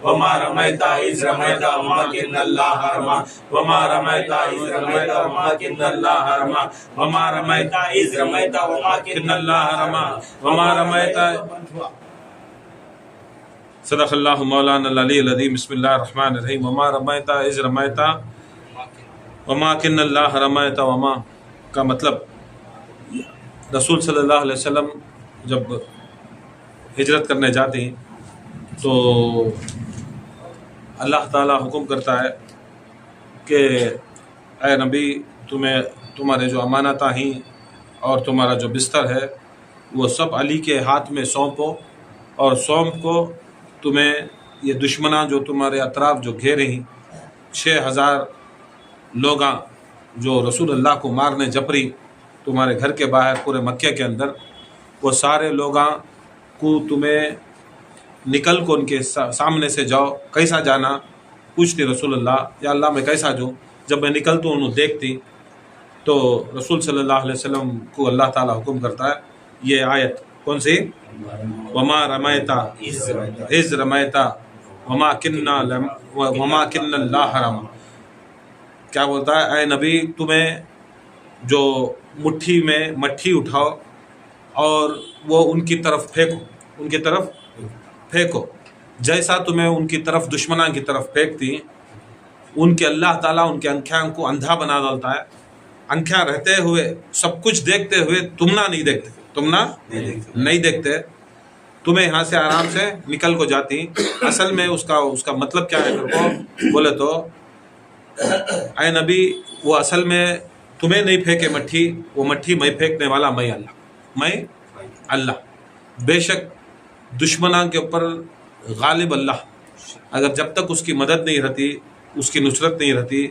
وما رميت إذ رميت ولكن الله رمى وما رميت إذ رميت ولكن الله رمى وما رميت إذ رميت ولكن الله رمى وما رميت. صدق اللہ مولانا العلی العظیم. بسم اللہ الرحمن الرحیم. وما رمیت اذ رمیت ولکن اللہ رمیت. وما کا مطلب رسول صلی اللہ علیہ وسلم جب ہجرت کرنے جاتے ہیں تو اللہ تعالیٰ حکم کرتا ہے کہ اے نبی تمہارے جو امانتیں ہیں اور تمہارا جو بستر ہے وہ سب علی کے ہاتھ میں سونپو، اور سونپ کو تمہیں یہ دشمناں جو تمہارے اطراف جو گھیرے ہیں 6000 لوگاں جو رسول اللہ کو مارنے جپری تمہارے گھر کے باہر پورے مکہ کے اندر، وہ سارے لوگاں کو تمہیں نکل کو ان کے سامنے سے جاؤ. کیسا جانا پوچھتی رسول اللہ، یا اللہ میں کیسا جو جب میں نکلتا ہوں انہوں دیکھتی تو رسول صلی اللہ علیہ وسلم کو اللہ تعالیٰ حکم کرتا ہے یہ آیت کون سی؟ وما رمیت اذ رمیت ولکن اللہ رمى. کیا بولتا ہے؟ اے نبی تمہیں جو مٹھی میں مٹھی اٹھاؤ اور وہ ان کی طرف پھینکو جیسا تمہیں ان کی طرف دشمناں کی طرف پھینکتی ان کے اللہ تعالیٰ ان کے آنکھیں کو اندھا بنا ڈالتا ہے. آنکھیں رہتے ہوئے سب کچھ دیکھتے ہوئے تم نہیں دیکھتے تمہیں یہاں سے آرام سے نکل کو جاتی. اصل میں اس کا مطلب کیا ہے بولے تو اے نبی وہ اصل میں تمہیں نہیں پھینکے مٹھی، وہ مٹھی میں پھینکنے والا میں اللہ. بے شک دشمنوں کے اوپر غالب اللہ. اگر جب تک اس کی مدد نہیں رہتی، اس کی نصرت نہیں رہتی،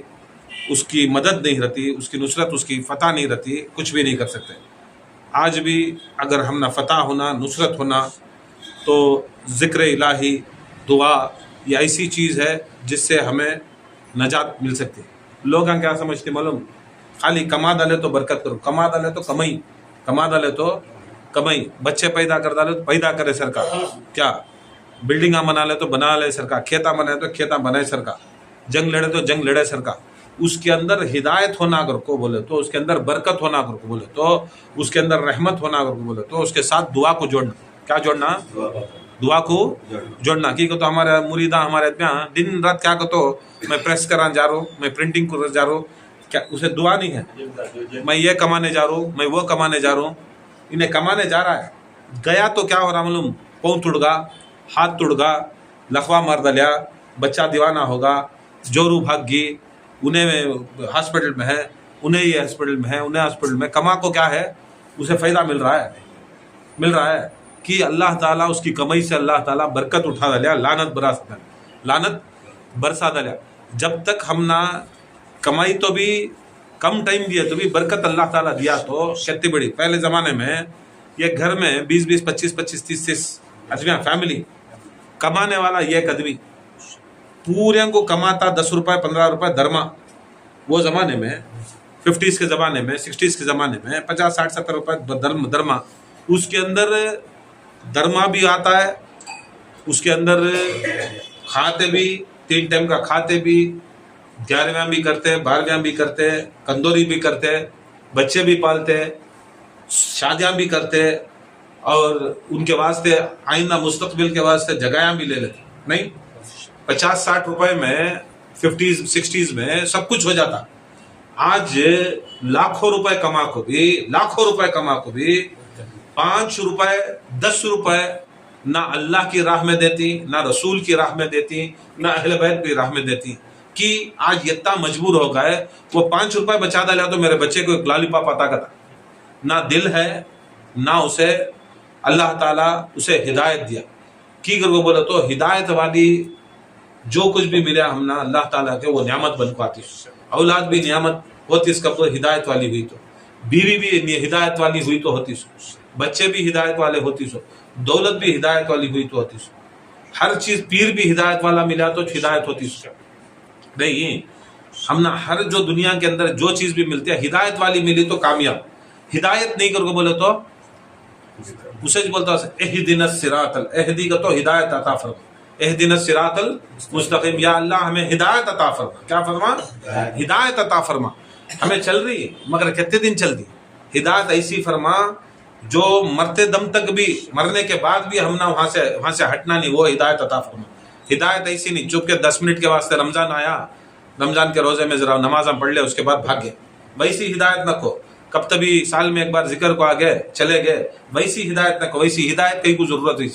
اس کی مدد نہیں رہتی، اس کی نصرت، اس کی فتح نہیں رہتی، کچھ بھی نہیں کر سکتے. آج بھی اگر ہم نہ فتح ہونا نصرت ہونا تو ذکر الہی دعا یہ ایسی چیز ہے جس سے ہمیں نجات مل سکتی. لوگ کیا سمجھتے معلوم؟ خالی کما ڈالے تو برکت کرو، کما ڈالے تو کمائی، بچے پیدا کر ڈالے تو پیدا کرے سرکار، کیا بلڈنگاں بنا لے تو بنا لے سرکار، کھیتا بنائے تو کھیتا بنائے سرکار، جنگ لڑے تو جنگ لڑے سرکار. اس کے اندر ہدایت ہونا اگر کو بولے تو، اس کے اندر برکت ہونا اگر کو بولے تو، اس کے اندر رحمت ہونا اگر کو بولے تو اس کے ساتھ دعا کو جوڑنا. کیا جوڑنا؟ دعا کو جوڑنا. کی تو ہمارے مریداں ہمارے دن رات کیا کہتے میں پریس کرانے جا رہا ہوں، میں پرنٹنگ کرنے جا رہا ہوں، کیا اسے دعا نہیں ہے؟ میں یہ کمانے جا رہا ہوں، میں وہ کمانے جا رہا ہوں. انہیں کمانے جا رہا ہے، گیا تو کیا ہو رہا معلوم؟ پاؤں ٹوٹ گا، ہاتھ ٹوٹ گا، لخوا مار دلیا، بچہ دیوانہ ہوگا، جورو بھاگ گی، انہیں ہاسپٹل میں ہے، انہیں یہ ہاسپٹل میں ہے، انہیں ہاسپٹل میں. کما کو کیا ہے؟ اسے فائدہ مل رہا ہے کہ اللہ تعالیٰ اس کی کمائی سے اللہ تعالیٰ برکت اٹھا دلیا، لعنت برسا دلیا. جب تک ہم نہ کمائی تو بھی کم ٹائم دیا تو بھی برکت اللہ تعالیٰ دیا تو کتنی بڑی. پہلے زمانے میں یہ گھر میں 20 25 30 آدمی فیملی کمانے والا یہ ایک آدمی پورے کو کماتا 10 روپے 15 روپے درما. وہ زمانے میں 50s کے زمانے میں 60s کے زمانے میں 50 60 70 روپے درما. اس کے اندر درما بھی آتا ہے، اس کے اندر کھاتے بھی 3 ٹائم کا کھاتے بھی، 11ویں بھی کرتے، 12ویں بھی کرتے، کندوری بھی کرتے، بچے بھی پالتے، شادیاں بھی کرتے، اور ان کے واسطے آئندہ مستقبل کے واسطے جگہیں بھی لے لیتے. نہیں 50 60 روپے میں 50s 60s میں سب کچھ ہو جاتا. آج لاکھوں روپے کما کو بھی 5 روپے 10 روپے نہ اللہ کی راہ میں دیتی، نہ رسول کی راہ میں دیتی، نہ اہل بیت کی راہ میں دیتی. کہ آج اتنا مجبور ہو گئے وہ 5 روپے بچا ڈالا تو میرے بچے کو ایک لالی پاپ عطا کرتا. نہ دل ہے نہ اسے اللہ تعالیٰ اسے ہدایت دیا. کی کر وہ بولا تو ہدایت والی جو کچھ بھی ملے ہم نے اللہ تعالیٰ کے وہ نعمت بن پاتی. اولاد بھی نعمت ہوتی اس کا ہدایت والی ہوئی تو، بیوی بھی ہدایت والی ہوئی تو ہوتی سو، بچے بھی ہدایت والے ہوتی سو، دولت بھی ہدایت والی ہوئی تو ہوتی سو، ہر چیز پیر بھی ہدایت والا ملا تو ہدایت ہوتی سو. نہیں ہم نے ہر جو دنیا کے اندر جو چیز بھی ملتی ہے ہدایت والی ملی تو کامیاب. ہدایت نہیں کر کو بولے تو اسے بولتا اہدنا الصراط، اہدی کا تو ہدایت عطا فرما. اہدنا الصراط المستقیم، یا اللہ ہمیں ہدایت عطا فرما. کیا فرما؟ ہدایت عطا فرما. ہمیں چل رہی ہے مگر کتنے دن چل دی. ہدایت ایسی فرما جو مرتے دم تک بھی، مرنے کے بعد بھی ہم نہ وہاں سے ہٹنا نہیں، وہ ہدایت عطا فرما. ہدایت ایسی نہیں چپ کے 10 منٹ کے واسطے رمضان آیا، رمضان کے روزے میں ذرا نمازاں پڑھ لے، اس کے بعد بھاگ گئے، ویسی ہدایت نہ کھو. کب تبھی سال میں ایک بار ذکر کو آ گئے چلے گئے، ویسی ہدایت نہ کھو. ویسی ہدایت کہیں کو ضرورت ہوئی،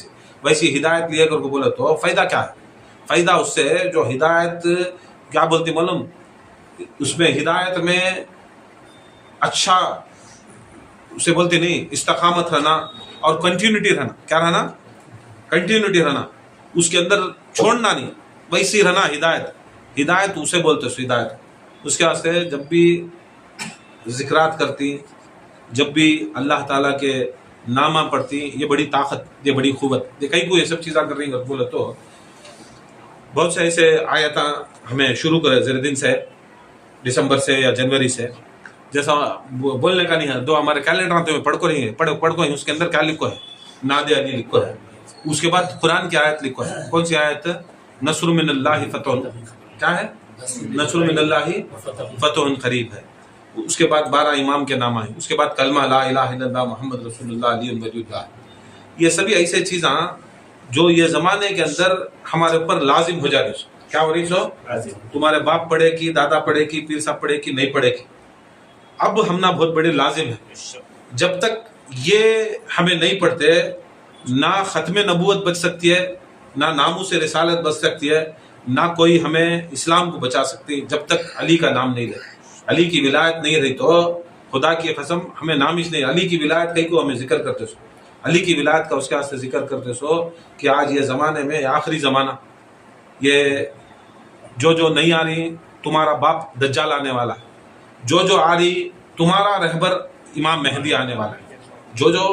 ویسی ہدایت لیے کر کو بولے تو فائدہ کیا ہے؟ فائدہ اس سے جو ہدایت کیا بولتی معلوم، اس میں ہدایت میں اچھا اسے بولتے نہیں، استقامت رہنا اور کنٹینیوٹی رہنا. کیا رہنا؟ کنٹینیوٹی رہنا، اس کے اندر چھوڑنا نہیں، ویسی رہنا. ہدایت اسے بولتے ہدایت. اس کے واسطے جب بھی ذکرات کرتی، جب بھی اللہ تعالیٰ کے نامہ پڑھتی، یہ بڑی طاقت، یہ بڑی قوت. یہ کئی کو یہ سب چیزیں کر رہی ہیں بولے تو بہت سے ایسے آیتاں ہمیں شروع کرے زیر دن سے، دسمبر سے یا جنوری سے. جیسا بولنے کا نہیں ہے، دو ہمارے کیلنڈر آتے ہوئے پڑھ کو رہی ہے، پڑھ کو ہی اس کے اندر کیا لکھو ہے؟ ناد علی لکھو ہے. اس کے بعد قرآن کی آیت لکھو ہے. کون سی آیت؟ نصر من اللہ فتح. کیا ہے؟ نصر من اللہ فتح قریب ہے. اس کے بعد 12 امام کے نام آئے. اس کے بعد کلمہ لا الہ الا اللہ محمد رسول اللہ علی ولی اللہ. یہ سبھی ایسے چیزاں جو یہ زمانے کے اندر ہمارے اوپر لازم ہو جا رہی. کیا ہو رہی سو؟ تمہارے باپ پڑھے کی، دادا پڑھے کی، پیر صاحب پڑھے کی، نہیں پڑھے کی، اب ہم نہ بہت بڑے لازم ہے. جب تک یہ ہمیں نہیں پڑھتے، نہ ختم نبوت بچ سکتی ہے، نہ ناموس رسالت بچ سکتی ہے، نہ کوئی ہمیں اسلام کو بچا سکتی جب تک علی کا نام نہیں لے. علی کی ولایت نہیں رہی تو خدا کی قسم ہمیں نام ہی نہیں. علی کی ولایت کئی کو ہمیں ذکر کرتے سو، علی کی ولایت کا اس کے واسطے ذکر کرتے سو کہ آج یہ زمانے میں، آخری زمانہ، یہ جو نہیں آ رہی تمہارا باپ دجال آنے والا ہے، جو آ رہی تمہارا رہبر امام مہدی آنے والا ہے، جو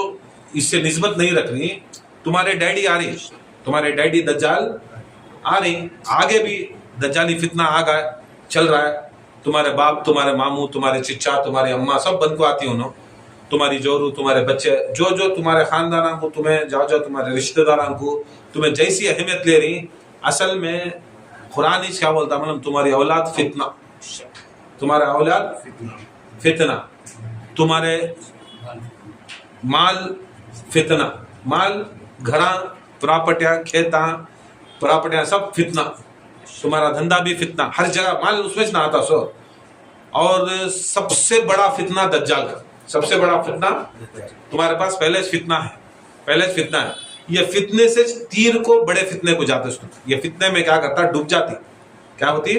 اس سے نسبت نہیں رکھ رہی تمہارے ڈیڈی آ رہی، تمہارے ڈیڈی دجال آ رہی. آگے بھی دجالی فتنہ آگا چل رہا ہے. تمہارے باپ، تمہارے ماموں، تمہارے چچا، تمہاری اماں سب بن کو آتی ہوں، تمہاری جورو، تمہارے بچے، جو تمہارے خاندانوں کو، تمہیں جاؤ تمہارے رشتہ داروں کو تمہیں جیسی اہمیت لے رہی، اصل میں قرآن ہی کیا بولتا ہے؟ تمہاری اولاد فتنہ، تمہارا اولاد فتنہ، تمہارے مال فتنہ، مال گھراں پراپرٹیاں، کھیتاں پراپرٹیاں سب فتنہ، تمہارا دھندا بھی فتنہ، ہر جگہ مال اس میں نہ آتا سو. اور سب سے بڑا فتنہ دجال کا، سب سے بڑا فتنہ تمہارے پاس پہلے فتنہ ہے، پہلے فتنہ ہے. یہ فتنے سے تیر کو بڑے فتنے کو جاتے سو. یہ فتنے میں کیا کرتا؟ ڈوب جاتی. کیا ہوتی؟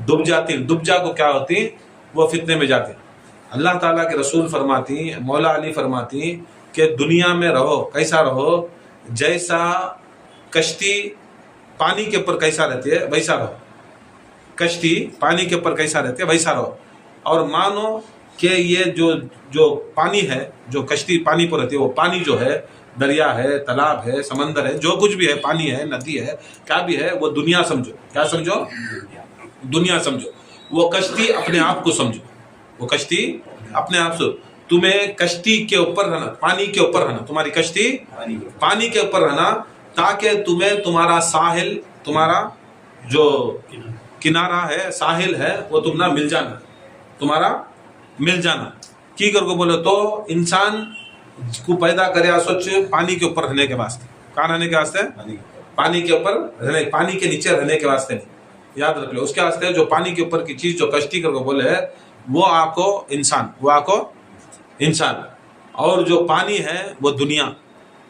ڈوب جاتی. ڈوب جا کو کیا ہوتی؟ وہ فتنے میں جاتی. اللہ تعالیٰ کے رسول فرماتی، مولا علی فرماتی کہ دنیا میں رہو کیسا رہو؟ جیسا کشتی پانی کے اوپر کیسا رہتی ہے ویسا رہو. کشتی پانی کے اوپر کیسا رہتی ہے ویسا رہو. اور مانو کہ یہ جو پانی ہے، جو کشتی پانی پر رہتی ہے، وہ پانی جو ہے دریا ہے، تالاب ہے، سمندر ہے، جو کچھ بھی ہے، پانی ہے، ندی ہے، کیا بھی ہے، وہ دنیا سمجھو. کیا سمجھو؟ دنیا سمجھو. وہ کشتی اپنے آپ کو سمجھو. وہ کشتی اپنے آپ سے، تمہیں کشتی کے اوپر رہنا، پانی کے اوپر رہنا، تمہاری کشتی پانی کے اوپر رہنا، تاکہ تمہیں تمہارا ساحل، تمہارا جو کنارہ ہے، ساحل ہے، وہ تم نہ مل جانا، تمہارا مل جانا. کی کر کو بولے تو انسان کو پیدا کرے سوچ پانی کے اوپر رہنے کے واسطے. کہاں رہنے کے واسطے؟ پانی کے اوپر رہنے، پانی کے نیچے رہنے کے واسطے نہیں. یاد رکھ لو. اس کے واسطے جو پانی کے اوپر کی چیز جو کشتی کر کو بولے وہ آکو انسان، وہ آکو انسان. اور جو پانی ہے وہ دنیا.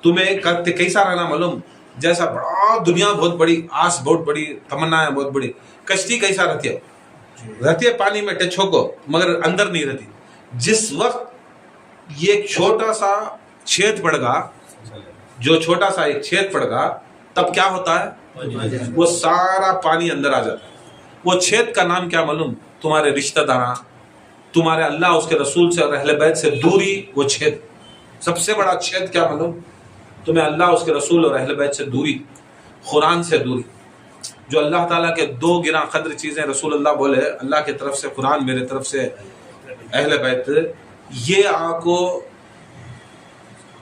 تمہیں کرتے کیسا رہنا معلوم؟ جیسا بڑا دنیا بہت بڑی، آس بہت بڑی، تمنا ہے بہت بڑی. کشتی کیسا رہتی ہے؟ رہتی ہے پانی میں ٹچ ہو کو، مگر اندر نہیں رہتی. جس وقت یہ چھوٹا سا چھید پڑ گا، جو چھوٹا سا ایک چھید پڑ گا، تب کیا ہوتا ہے؟ وہ سارا پانی اندر آ جاتا ہے. وہ چھید کا نام کیا معلوم؟ تمہارے رشتہ داراں، تمہارے اللہ اس کے رسول سے اور اہل بیت سے دوری. وہ چھید، سب سے بڑا چھید کیا معلوم؟ تمہیں اللہ اس کے رسول اور اہل بیت سے دوری، قرآن سے دوری. جو اللہ تعالیٰ کے 2 گراں قدر چیزیں رسول اللہ بولے، اللہ کی طرف سے قرآن، میرے طرف سے اہل بیت، یہ آپ کو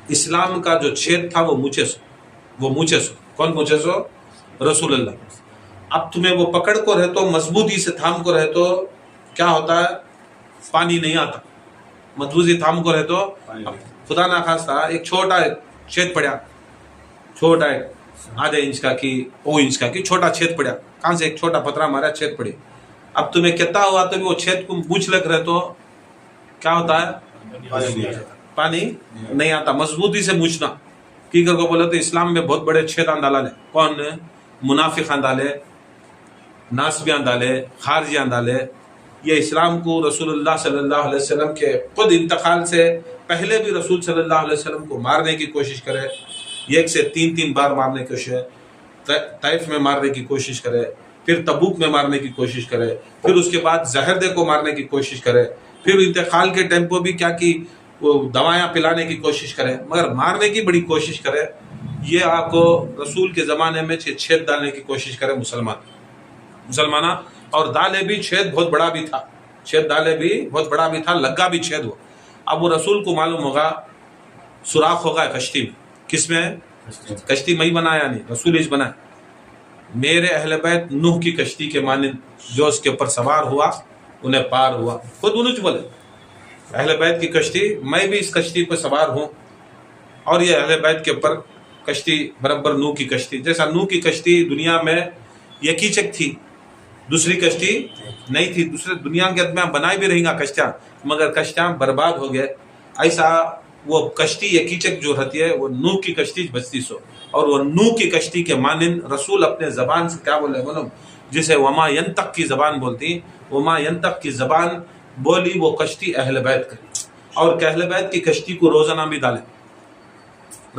اسلام کا جو چھید تھا وہ موچے سو. وہ موچے سو. کون موچے سو؟ رسول اللہ. اب تمہیں وہ پکڑ کو رہے تو مضبوطی سے تھام کو رہے تو کیا ہوتا ہے؟ پانی نہیں آتا. مضبوطی تھام کو رہے تو خدا نہ خواستہ ایک چھوٹا چھید پڑیا، چھوٹا ایک آدھے انچ کا کی او انچ کا کی چھوٹا چھید پڑیا، کہاں سے ایک چھوٹا پتھرا مارا چھید پڑی. اب تمہیں کہتا ہوا تو وہ چھید کو بوجھ لگ رہے تو کیا ہوتا ہے؟ پانی نہیں آتا. مضبوطی سے بوجھنا کی کر کو بولے تو اسلام میں بہت بڑے چھید ڈالے. کون؟ منافق ڈالے، ناسبیاں ڈالے، خارجیاں ڈالے. یہ اسلام کو رسول اللہ صلی اللہ علیہ وسلم کے خود انتقال سے پہلے بھی رسول صلی اللہ علیہ وسلم کو مارنے کی کوشش کرے، ایک سے تین بار مارنے کی کوشش، طائف میں مارنے کی کوشش کرے، پھر تبوک میں مارنے کی کوشش کرے، پھر اس کے بعد زہردے کو مارنے کی کوشش کرے، پھر انتقال کے ٹائم پہ بھی کیا کی وہ دوائیاں پلانے کی کوشش کرے، مگر مارنے کی بڑی کوشش کرے. یہ آپ کو رسول کے زمانے میں چھید ڈالنے کی کوشش کرے مسلمانہ. اور دالے بھی چھید بہت بڑا بھی تھا، چھید دالے بھی بہت بڑا بھی تھا، لگا بھی چھید ہوا. اب وہ رسول کو معلوم ہوگا سوراخ ہوگا کشتی میں. کس میں؟ کشتی میں ہی بنایا نہیں، رسول ہی بنایا. میرے اہل بیت نوح کی کشتی کے مانند جو اس کے اوپر سوار ہوا انہیں پار ہوا. خود انہوں بولے اہل بیت کی کشتی، میں بھی اس کشتی پہ سوار ہوں. اور یہ اہل بیت کے اوپر کشتی برابر نوح کی کشتی. جیسا نوح کی کشتی دنیا میں یکی چک تھی، دوسری کشتی نہیں تھی. دوسرے دنیا کے میں بنائی بھی رہیں گا کشتیاں، مگر کشتیاں برباد ہو گئے. ایسا وہ کشتی یکی چک جو رہتی ہے وہ نوح کی کشتی بچتی سو. اور وہ نوح کی کشتی کے مانند رسول اپنے زبان سے کیا بولے بولو، جسے وما ینطق کی زبان بولتی، وما ینطق کی زبان بولی وہ کشتی اہل بیت کری. اور کہ اہل بیت کی کشتی کو روزانہ بھی ڈالے،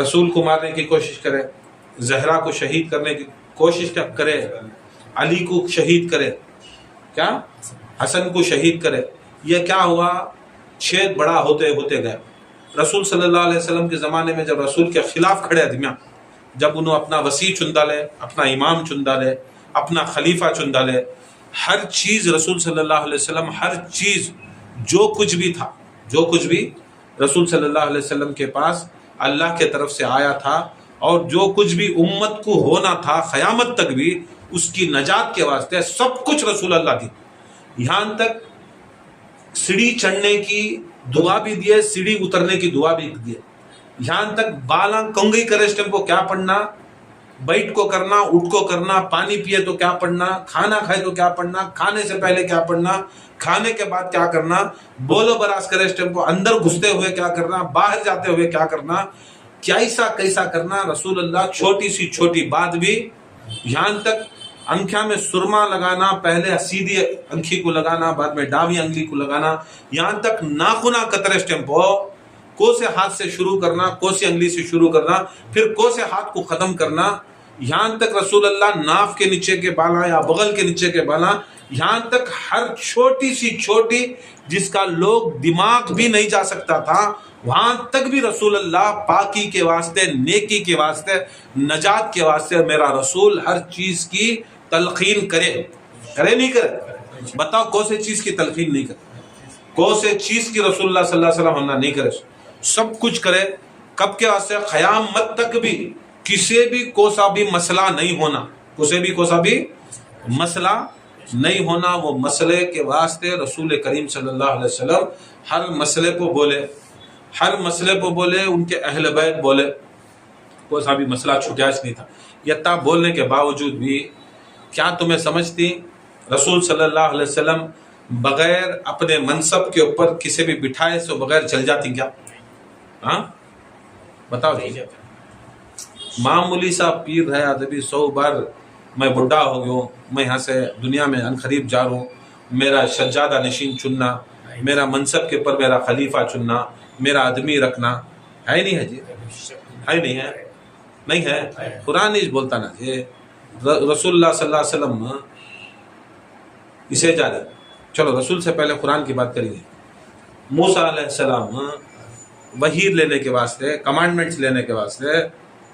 رسول کو مارنے کی کوشش کرے، زہرا کو شہید کرنے کی کوشش کرے، علی کو شہید کرے، کیا حسن کو شہید کرے. یہ کیا ہوا؟ چھید بڑا ہوتے ہوتے گئے. رسول صلی اللہ علیہ وسلم کے زمانے میں جب رسول کے خلاف کھڑے آدمیاں، جب انہوں اپنا وسیع چن ڈالے، اپنا امام چن ڈالے، اپنا خلیفہ چن ڈالے، ہر چیز رسول صلی اللہ علیہ وسلم، ہر چیز جو کچھ بھی تھا، جو کچھ بھی رسول صلی اللہ علیہ وسلم کے پاس اللہ کے طرف سے آیا تھا، اور جو کچھ بھی امت کو ہونا تھا قیامت تک بھی اس کی نجات کے واسطے سب کچھ رسول اللہ دی. یہاں تک سیڑھی چڑھنے کی دعا بھی دیے، سیڑھی اترنے کی دعا بھی دیے. یہاں تک بالا کنگی کرے اس ٹائم کو کیا پڑھنا، بیٹھ کو کرنا، اٹھ کو کرنا، پانی پیے تو کیا پڑھنا، کھانا کھائے تو کیا پڑھنا، کھانے سے پہلے کیا پڑھنا، کھانے کے بعد کیا کرنا، بولو براز کرے اس ٹائم کو اندر گھستے ہوئے کیا کرنا، باہر جاتے ہوئے کیا کرنا، کیسا کرنا. رسول اللہ چھوٹی سی چھوٹی بات بھی، یہاں تک انکھیاں میں سرما لگانا، پہلے سیدھی انکھی کو لگانا، بعد میں ڈاوی انگلی کو لگانا، یہاں تک ناخنا قطرے اس ٹائم کو کو سے ہاتھ سے شروع کرنا، کو سے انگلی سے شروع کرنا، پھر کو سے ہاتھ کو ختم کرنا. یہاں تک رسول اللہ ناف کے نیچے کے بالا یا بغل کے نیچے کے بالا، یہاں تک ہر چھوٹی سی چھوٹی جس کا لوگ دماغ بھی نہیں جا سکتا تھا، وہاں تک بھی رسول اللہ پاکی کے واسطے، نیکی کے واسطے، نجات کے واسطے میرا رسول ہر چیز کی تلقین کرے نہیں کرے. بتاؤ کون سے چیز کی تلقین نہیں کرے، کون سے چیز کی رسول اللہ صلی اللہ علیہ وسلم نہیں کرے، سب کچھ کرے. کب کے واسطے؟ قیامت تک بھی کسی بھی کوسا بھی مسئلہ نہیں ہونا، کسی بھی کوسا بھی مسئلہ نہیں ہونا. وہ مسئلے کے واسطے رسول کریم صلی اللہ علیہ وسلم ہر مسئلے کو بولے، ہر مسئلے کو بولے، ان کے اہل بیت بولے، کوسا بھی مسئلہ چھٹیاش نہیں تھا. یتا بولنے کے باوجود بھی کیا تمہیں سمجھتی رسول صلی اللہ علیہ وسلم بغیر اپنے منصب کے اوپر کسی بھی بٹھائے سے بغیر چل جاتی کیا؟ ہاں بتاؤ. معمولی سا پیر ہے ادبی 100 بار میں بڈھا ہو گیا ہوں، میں یہاں سے دنیا میں انقریب جا رہا ہوں، میرا سجادہ نشین چننا، میرا منصب کے اوپر میرا خلیفہ چننا، میرا آدمی رکھنا ہے نہیں ہے جی، ہے نہیں ہے، نہیں ہے. قرآن نہیں بولتا نا جی. رسول اللہ صلی اللہ علیہ وسلم اسے جا رہے. چلو رسول سے پہلے قرآن کی بات کریں گے. موسیٰ علیہ السلام وحی لینے کے واسطے، کمانڈمنٹس لینے کے واسطے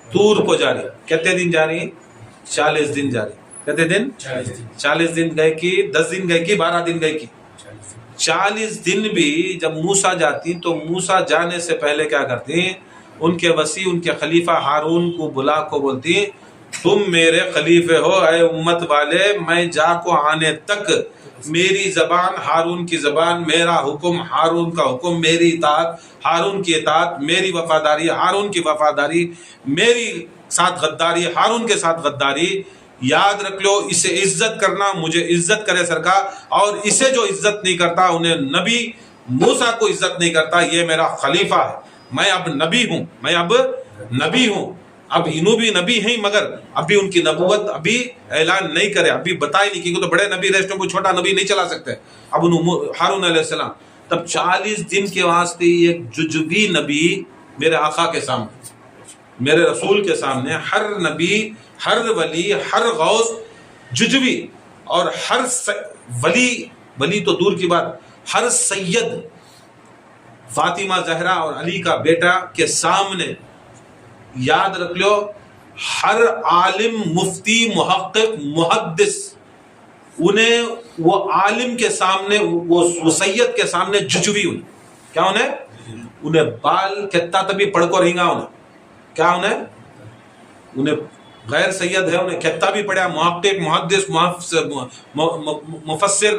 طور کو جا رہی. کتنے دن جا رہی؟ 40 دن جا رہی. کتنے دن؟ 40 دن گئے کی، 10 دن گئے کی، 12 دن گئے کی. 40 دن بھی جب موسیٰ جاتی تو موسیٰ جانے سے پہلے کیا کرتی؟ ان کے وسیع، ان کے خلیفہ ہارون کو بلا کو بولتی تم میرے خلیفے ہو اے امت والے، میں جا کو آنے تک میری زبان ہارون کی زبان، میرا حکم ہارون کا حکم، میری اطاعت ہارون کی اطاعت، میری وفاداری ہارون کی وفاداری، میری ساتھ غداری ہارون کے ساتھ غداری. یاد رکھ لو، اسے عزت کرنا مجھے عزت کرے سرکار، اور اسے جو عزت نہیں کرتا انہیں نبی موسیٰ کو عزت نہیں کرتا، یہ میرا خلیفہ ہے. میں اب نبی ہوں، میں اب نبی ہوں. اب انہوں بھی نبی ہیں مگر ابھی ان کی نبوت ابھی اعلان نہیں کرے، ابھی بتائی نہیں، کیونکہ تو بڑے نبی رہتے کوئی چھوٹا نبی نہیں چلا سکتے. اب ہارون علیہ السلام تب 40 دن کے واسطے ایک ججوی نبی میرے آقا کے سامنے، میرے رسول کے سامنے، ہر نبی، ہر ولی، ہر غوث ججوی، اور ہر ولی تو دور کی بات، ہر سید فاطمہ زہرا اور علی کا بیٹا کے سامنے. یاد رکھ لو، ہر عالم، مفتی، محقق، محدث، انہیں وہ عالم کے سامنے، وہ سید کے سامنے ججوی، کیا انہیں بال کتا تبھی پڑھ کو رہیں گا، کیا انہیں غیر سید ہے، انہیں کتا بھی پڑھا، محقق، محدث، مفسر،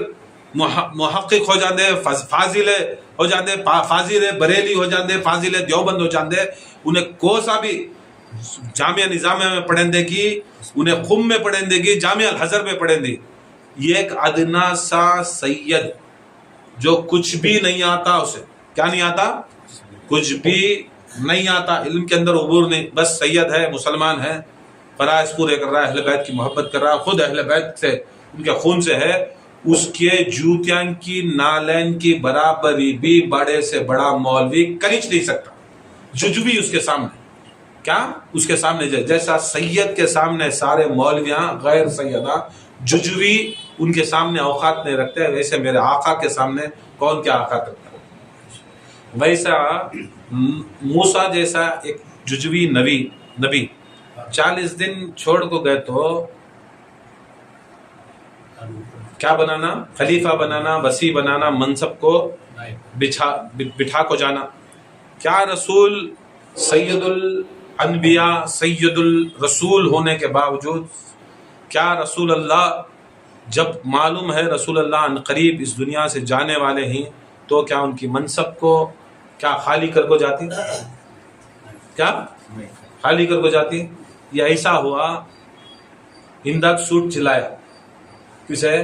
محقق ہو جاندے، فاضل ہو جاندے، فاضل بریلی ہو جاندے، فاضل دیوبند ہو جاندے، انہیں کوسا بھی جامعہ نظامیہ میں پڑھیں دے گی، انہیں قم میں پڑھیں دے گی، جامعہ الازہر میں پڑھیں دے. یہ ایک ادنا سا سید جو کچھ بھی نہیں آتا، اسے کیا نہیں آتا، کچھ بھی نہیں آتا، علم کے اندر عبور نہیں، بس سید ہے، مسلمان ہے، فرائض پورے کر رہا ہے، اہل بیت کی محبت کر رہا ہے، خود اہل بیت سے، ان کے خون سے ہے. اس کے جوتیاں کی نالین کی برابری بھی بڑے سے بڑا مولوی کرچ نہیں سکتا. ججوی اس کے سامنے، کیا اس کے سامنے، جیسا سید کے سامنے سارے مولویاں غیر سیدہ ججوی ان کے سامنے اوقات نہیں رکھتے، ویسے میرے آقا کے سامنے کون کیا اوقات رکھتا ہے. ویسا موسیٰ جیسا ایک ججوی نبی 40 دن چھوڑ کو گئے تو کیا بنانا، خلیفہ بنانا، وسیع بنانا، منصب کو بٹھا کو جانا. کیا رسول سید الانبیاء، سید الرسول ہونے کے باوجود، کیا رسول اللہ جب معلوم ہے رسول اللہ ان قریب اس دنیا سے جانے والے ہیں، تو کیا ان کی منصب کو کیا خالی کر کو جاتی، کیا خالی کر کو جاتی؟ یہ ایسا ہوا، ہندک سوٹ سلایا، کسے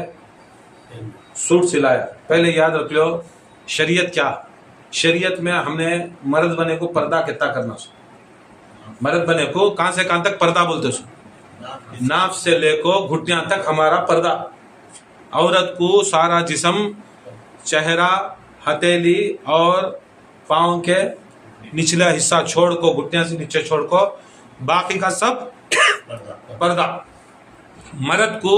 سوٹ سلایا. پہلے یاد رکھ لو شریعت کیا، شریعت میں ہم نے مرد بنے کو پردہ کتنا کرنا سو، مرد بنے کو کہاں سے کہاں تک پردہ بولتے سو، ناف سے لے کو گھٹنیاں تک ہمارا پردہ. عورت کو سارا جسم، چہرہ، ہتھیلی اور پاؤں کے نچلا حصہ چھوڑ کو، گھٹنیاں سے نیچے چھوڑ کو باقی کا سب پردہ. مرد کو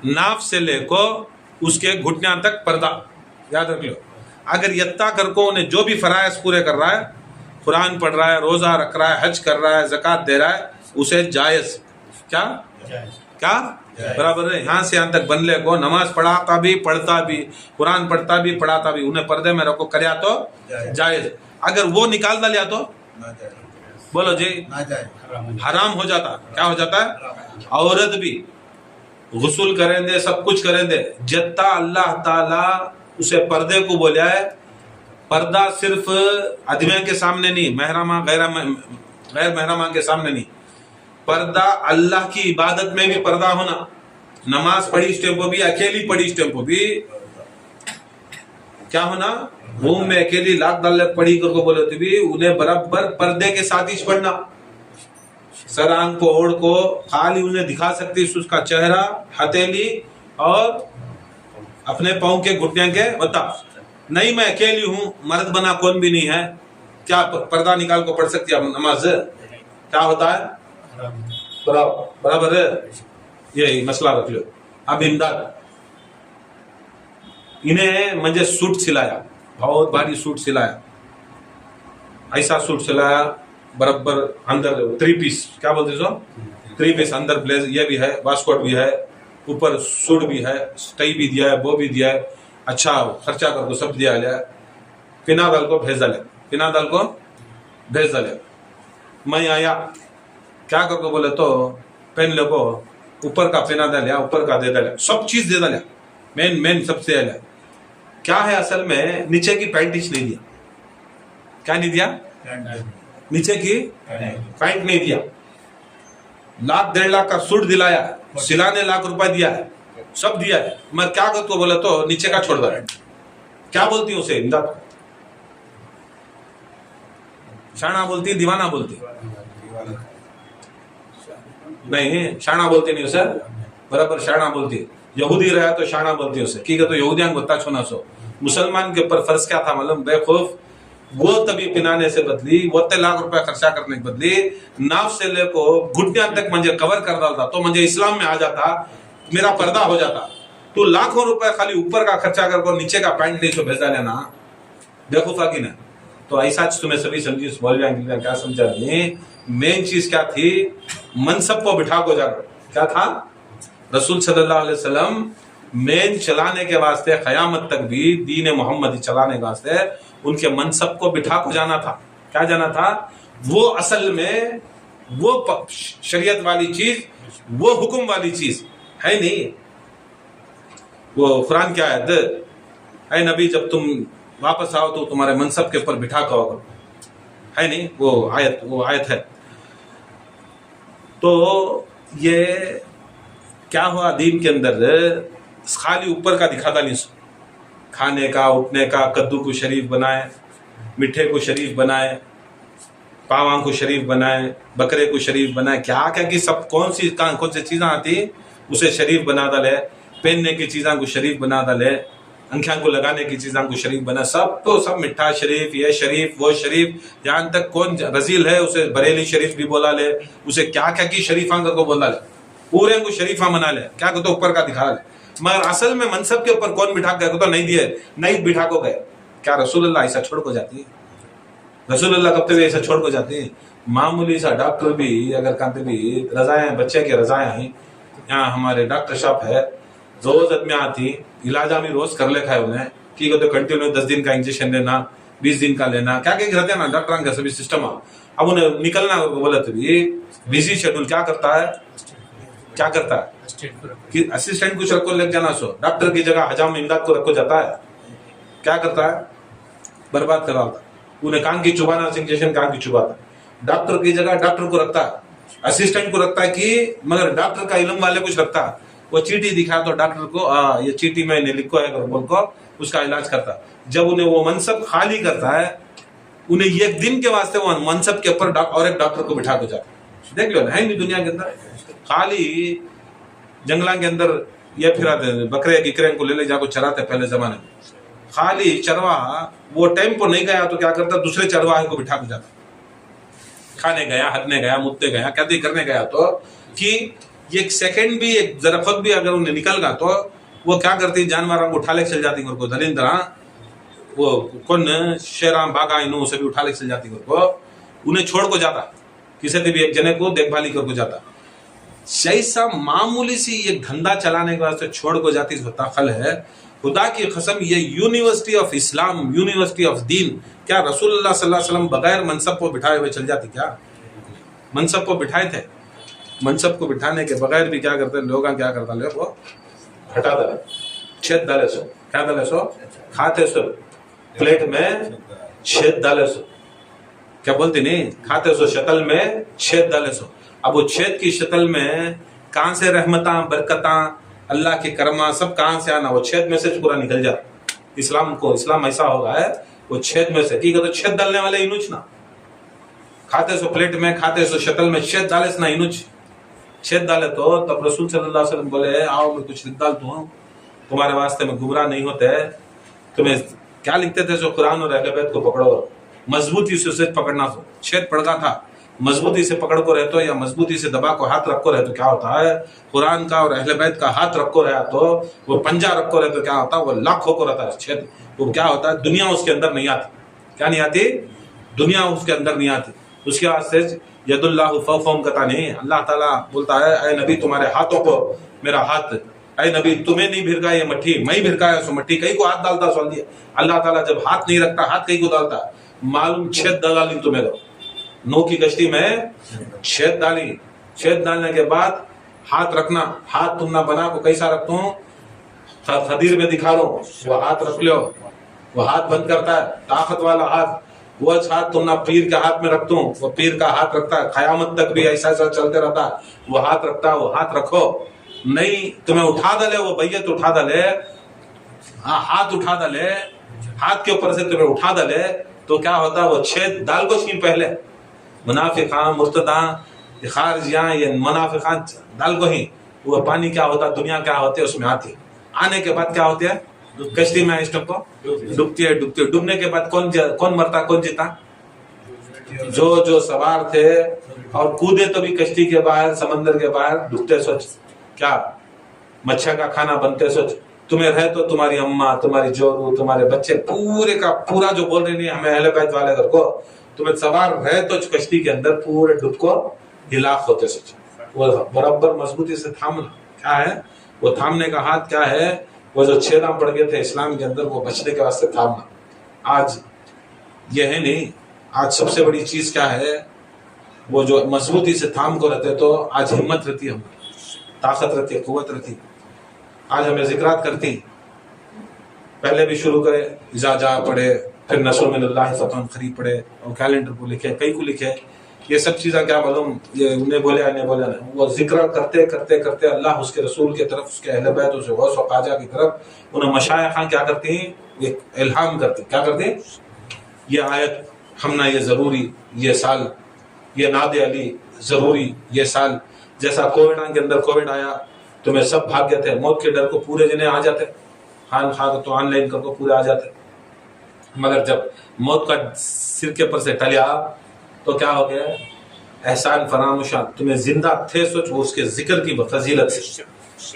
ناف سے لے کو اس کے گھٹنیاں تک پردہ. یاد رکھ لو، اگر یتا کر کو انہیں جو بھی فرائض پورے کر رہا ہے، قرآن پڑھ رہا ہے، روزہ رکھ رہا ہے، حج کر رہا ہے، زکوٰۃ دے رہا ہے، اسے جائز، کیا برابر ہے. یہاں سے یہاں تک بنلے کو نماز پڑھاتا بھی، پڑھتا بھی، قرآن پڑھتا بھی، پڑھاتا بھی، انہیں پردے میں رکھو کریا تو جائز. اگر وہ نکال دیا تو بولو جی حرام ہو جاتا. کیا ہو جاتا ہے؟ عورت بھی غسل کریں دے، سب کچھ کریں دے، جتا اللہ تعالیٰ اسے پردے کو بولیا ہے. پردہ صرف آدمیوں کے سامنے نہیں، محرمہ غیر محرمہ کے سامنے نہیں، پردہ اللہ کی عبادت میں بھی پردہ ہونا. نماز پڑھی اس ٹائم کو بھی، اکیلی پڑھی اس ٹائم کو بھی کیا ہونا، روم میں اکیلی لاکھ ڈالے پڑھی کر کو بولے تو بھی انہیں برابر پردے کے ساتھ ہی پڑھنا. سر آنکھ کو اوڑھ کو خالی انہیں دکھا سکتی اس کا چہرہ، ہتھیلی اور اپنے پاؤں کے گھٹنوں کے بتا. نہیں میں اکیلی ہوں، مرد بنا کون بھی نہیں ہے، کیا پردہ نکال کو پڑھ سکتی ہے نماز؟ کیا ہوتا ہے؟ برابر ہے. یہی مسئلہ رکھ لو. اب امداد، انہیں مجھے سوٹ سلایا، بہت بھاری سوٹ سلایا، ایسا سوٹ سلایا برابر اندر 3 پیس، کیا بولتے سو 3 پیس، اندر بلیز یہ بھی ہے، واسکوٹ بھی ہے، اوپر سوٹ بھی ہے، ٹائی بھی دیا ہے، وہ بھی دیا ہے، اچھا خرچہ کر کو سب دیا گیا. پنا دل کو بھیج ڈالے، پنا دل کو بھیج ڈالے. میں آیا، کیا کر کو بولے تو पेन लोगो ऊपर का पेना दे लिया, ऊपर का दे दिया, सब चीज दे दिया, मेन सबसे पहले क्या है असल में नीचे की पैंट नहीं दिया। क्या नहीं दिया? नीचे की पैंट नहीं दिया। 1,00,000-1.5 लाख का सूट दिलाया, सिलाने ₹1,00,000 दिया है, सब दिया है, मैं क्या करता बोले तो नीचे का छोड़ दे। क्या बोलती उसे? इमदाद। शाना बोलती, दीवाना बोलती? नहीं, शाना बोलती नहीं उसे, बराबर शाना बोलती। यहूदी रहा तो शाना बोलती उसे, ठीक है? तो यहूदियां गोता छोना सो। मुसलमान के ऊपर फर्ज क्या था मालूम? बेवकूफ, वो तभी पिनाने से बदली, वो ₹1,00,000 खर्चा करने की बदली नाव से लेको घुटने तक मुझे कवर कर डालता तो मुझे इस्लाम में आ जाता, मेरा पर्दा हो जाता। तू लाखों रुपए खाली ऊपर का खर्चा कर नीचे का पैंट नहीं सो भेजा लेना, बेवकूफा की ना। तो ऐसा तुम्हें सभी समझी क्या समझा नहीं? मेन चीज क्या थी? मनसब को बिठा को जाकर क्या था? रसूल सल्लल्लाहु अलैहि वसल्लम मेन चलाने के वास्ते कयामत तक भी दीन मोहम्मदी चलाने के वास्ते उनके मनसब को बिठा को जाना था। क्या जाना था? वो असल में वो शरीयत वाली चीज, वो हुक्म वाली चीज है नहीं। वो कुरान क्या है? ऐ नबी जब तुम वापस आओ तो तुम्हारे मनसब के ऊपर बिठा कर आओ, है नहीं? वो आयत है। तो ये क्या हुआ दीन के अंदर? खाली ऊपर का दिखा था नहीं, खाने का, उठने का, कद्दू को शरीफ बनाए, मिठे को शरीफ बनाए, पावा को शरीफ बनाए, बकरे को शरीफ बनाए, क्या क्या कि सब कौन सी चीज़ें आती उसे शरीफ बना डाले, पहनने की चीज़ों को शरीफ बना डाले, अंखियां को लगाने की चीज़ों को शरीफ बना, सब तो सब मिठा शरीफ, ये शरीफ, वो शरीफ, यहाँ तक कौन रजील है उसे बरेली शरीफ भी बोला ले, उसे क्या क्या की शरीफा को बोला ले, पूरे को शरीफा बना ले, क्या कहते ऊपर का दिखा ले। मगर असल में मनसब के ऊपर कौन बिठा गया? तो नहीं दिए, नहीं बिठा को गए। क्या रसूलुल्लाह ऐसा छोड़ को जाती है? रसूलुल्लाह कब तक ऐसा छोड़ को जाती है? मामूली सा डॉक्टर भी अगर कहते भी रजाएं, बच्चे की रजाएं आई, यहाँ हमारे डॉक्टर साहब है, रोज आदमी आती, इलाज भी रोज कर ले खाए उन्हें, ठीक है? तो कंटिन्यू 10 दिन का इंजेक्शन लेना, 20 दिन का लेना, क्या क्या रहते हैं ना डॉक्टर का सभी सिस्टम। अब उन्हें निकलना बोला तो भी बिजी शेड्यूल क्या करता है? क्या करता है कि असिस्टेंट कुछ रखो लेके जाना सो, डॉक्टर की जगह हजाम इमदाद को रखो जाता है, क्या करता है? बर्बाद करवाता। उन्हें कान की चुबाना, इंजेक्शन कान की चुबाता, डॉक्टर की जगह डॉक्टर को रखता है, असिस्टेंट को रखता है कि मगर डॉक्टर का इल्म वाले कुछ रखता है, वो चीटी दिखा तो डॉक्टर को ये चीटी मैंने लिखो है बोल को उसका इलाज करता। जब उन्हें वो मनसब खाली करता है, उन्हें एक दिन के वास्ते वो मनसब के ऊपर और एक डॉक्टर को बिठा को जाता। देख लो ना, है नहीं दुनिया के अंदर खाली जंगला के अंदर ये फिराते, बकरे किकरे को ले जाकर चराते पहले जमाने में। खाली चरवाहा वो टाइम पर नहीं गया तो क्या करता? दूसरे चरवाहे को बिठा के जाता, खाने गया, हटने गया, मुद्दे गया, क्या करने गया, तो कि एक सेकंड भी, एक जरफत भी अगर उन्हें निकल गया तो वो क्या करती? जानवरों को उठा ले चल जाती, उनको दरिंदरा वो कौन शेरा बागा इनू उसे भी उठा ले चल जाती, उनको उन्हें छोड़ को जाता, किसी भी एक जने को देखभाली करके जाता। जैसा मामूली सी एक धंधा चलाने के वास्ते छोड़ को जाती खल है। खुदा की कसम, ये university of Islam, university of दीन, क्या रसूलुल्लाह सल्लल्लाहु अलैहि वसल्लम बगैर मनसब को बिठाए हुए चल जाती? क्या मनसब को बिठाए थे? मनसब को बिठाने के बगैर भी क्या करते लोग? क्या करता लोग? वो हटा डाले, छेद डाले सो, क्या डाले सो? खाते सो प्लेट में छेद डाले सो, क्या बोलती नहीं? खाते सो शक्ल में छेद डाले सो। अब वो छेद की शक्ल में कहां से रहमता, बरकता, अल्लाह के करमा सब कहां से आना? वो छेद में से पूरा निकल जाता। इस्लाम ऐसा होगा है, वो छेद में से, ठीक है? तो छेद डालने वाले इनुच ना खाते सो प्लेट में, खाते सो शक्ल में छेद डाले ना इनुच छेद डाले तो तब रसूल सल्लल्लाहु अलैहि वसल्लम बोले आओ मैं कुछ लिख डालता हूँ तुम्हारे वास्ते में, गुमराह नहीं होते। तुम्हें क्या लिखते थे? जो कुरान और अहले बैत को पकड़ो, मजबूती से उसे पकड़ना, तो छेद पड़ता था, मजबूती से पकड़ को रहते हो या मजबूती से दबा को हाथ रखो रहे तो क्या होता है? कुरान का और अहले बैत का हाथ रखो रहा तो वो पंजा रखो रहे तो क्या होता है? वो लाखों को रहता है छेद। वो क्या होता है? दुनिया उसके अंदर नहीं आती। क्या नहीं आती? दुनिया उसके अंदर नहीं आती। उसके वास्ते यदुल्लाहु फौफम कता नहीं, अल्लाह ताला बोलता है ऐ नबी तुम्हारे हाथों को मेरा हाथ, ऐ नबी तुम्हें नहीं भिरका ये मट्टी, मैं ही भिरकाया सो मट्टी, कहीं को हाथ डालता सो दिया। अल्लाह ताला जब हाथ नहीं रखता, हाथ कहीं को डालता? मालूम छेद डाली तुम्हें, नो की गश्ती में छेद डाली, छेद डालने के बाद हाथ रखना, हाथ तुम ना बना को कैसा रखता हूँ, खदीर में दिखा रहा हूँ, वो हाथ रख लो, वो हाथ बंद करता है, ताकत वाला हाथ, वो हाथ तुम ना पीर के हाथ में रखता हूँ, वो पीर का हाथ रखता है, कयामत तक भी ऐसा ऐसा चलते रहता है, वो हाथ रखता है, वो हाथ रखो। नहीं तुम्हें उठा डाले, वो बैयत उठा डाले, हाथ उठा डाले, हाथ के ऊपर से तुम्हें उठा डाले, तो क्या होता है, वो छेद डाल को छीन पहले, मुनाफिकान मुर्तदा खारजियां, ये मुनाफिकान डाल को ही, वो पानी क्या होता, दुनिया क्या होती है उसमें आती, आने के बाद क्या होती है, कश्ती में इस को डूबती है, डूबने के बाद कौन मरता, कौन जीता, जो सवार थे और कूदे तो भी कश्ती के बाहर, समंदर के बाहर डूबते, सोच क्या मच्छर का खाना बनते, सोच तुम्हें रहे तो तुम्हारी अम्मा, तुम्हारी जोरू, तुम्हारे बच्चे, पूरे का पूरा जो बोल रहे नहीं हमें अहले बैत वाले घर को, तुम्हें सवार रहे तो कश्ती के अंदर पूरे डूब को हिलाक होते, सोच वो बराबर मजबूती से थामना, क्या है वो थामने का हाथ, क्या है वो जो छेदा पड़ गए थे इस्लाम के अंदर, वो बचने के वास्ते थामना। आज ये है नहीं, आज सबसे बड़ी चीज क्या है, वो जो मजबूती से थाम को रहते, तो आज हिम्मत रहती है, ताकत रहती है, कुव्वत रहती। आज हमें जिक्रात करती, पहले भी शुरू करे, इज़ा जा पढ़े, फिर नस्र मिनल्लाहि फतहुन करीब पढ़े, और कैलेंडर को लिखे, कई को लिखे, ये सब चीज़ें क्या मालूम, ये उन्हें बोले इन्हें बोले नहीं, वो जिक्र करते करते करते अल्लाह उसके रसूल की तरफ, उसके अहले बैत, उसके गौस व ख्वाजा की तरफ, उन्हें मशाइखां क्या करती हैं, एक इल्हाम करते, क्या करते, ये आयत हमना, ये ज़रूरी, ये साल, ये नादे अली ज़रूरी, ये साल, जैसा कोविड के अंदर कोविड आया, तुम्हें सब भाग गए थे, मौत के डर को पूरे जने आ जाते, खान खा तो ऑनलाइन करके पूरे आ जाते, मगर जब मौत का सिर के ऊपर से टलिया तो क्या हो गया, एहसान फरामोशान, तुम्हें जिंदा थे सोच वो उसके जिक्र की फजीलत से,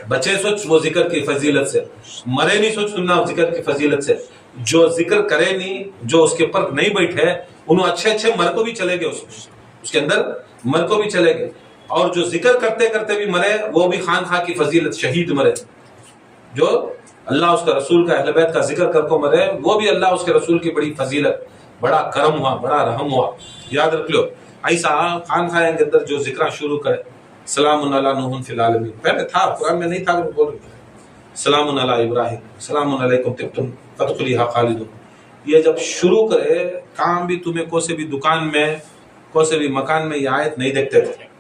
बचे सोच वो जिक्र की फजीलत से, मरे नहीं सोच तुम ना जिक्र की फजीलत से, जो जिक्र करे नहीं, जो उसके ऊपर नहीं बैठे, उन्होंने अच्छे अच्छे मर को भी चले गए, उसके अंदर मर को भी चले गए, और जो जिक्र करते करते भी मरे, वो भी खान खा की फजीलत, शहीद मरे, जो अल्लाह उसका रसूल का अहले बैत का जिक्र करके मरे, वो भी अल्लाह उसके रसूल की बड़ी फजीलत, बड़ा करम हुआ, बड़ा रहम हुआ। याद रख लो, ऐसा खान खाए के अंदर जो जिक्र शुरू करे, सलामुन अला नूह फिल आलमीन, पहले था कुरान में नहीं था, बोल रहे सलामुन अला इब्राहिम, सलामुन अलैकुम तिब्तुम फदखुलिहा खालिदुन, ये जब शुरू करे काम भी, तुम्हें को से भी दुकान में, को से भी मकान में ये आयत नहीं देखते थे,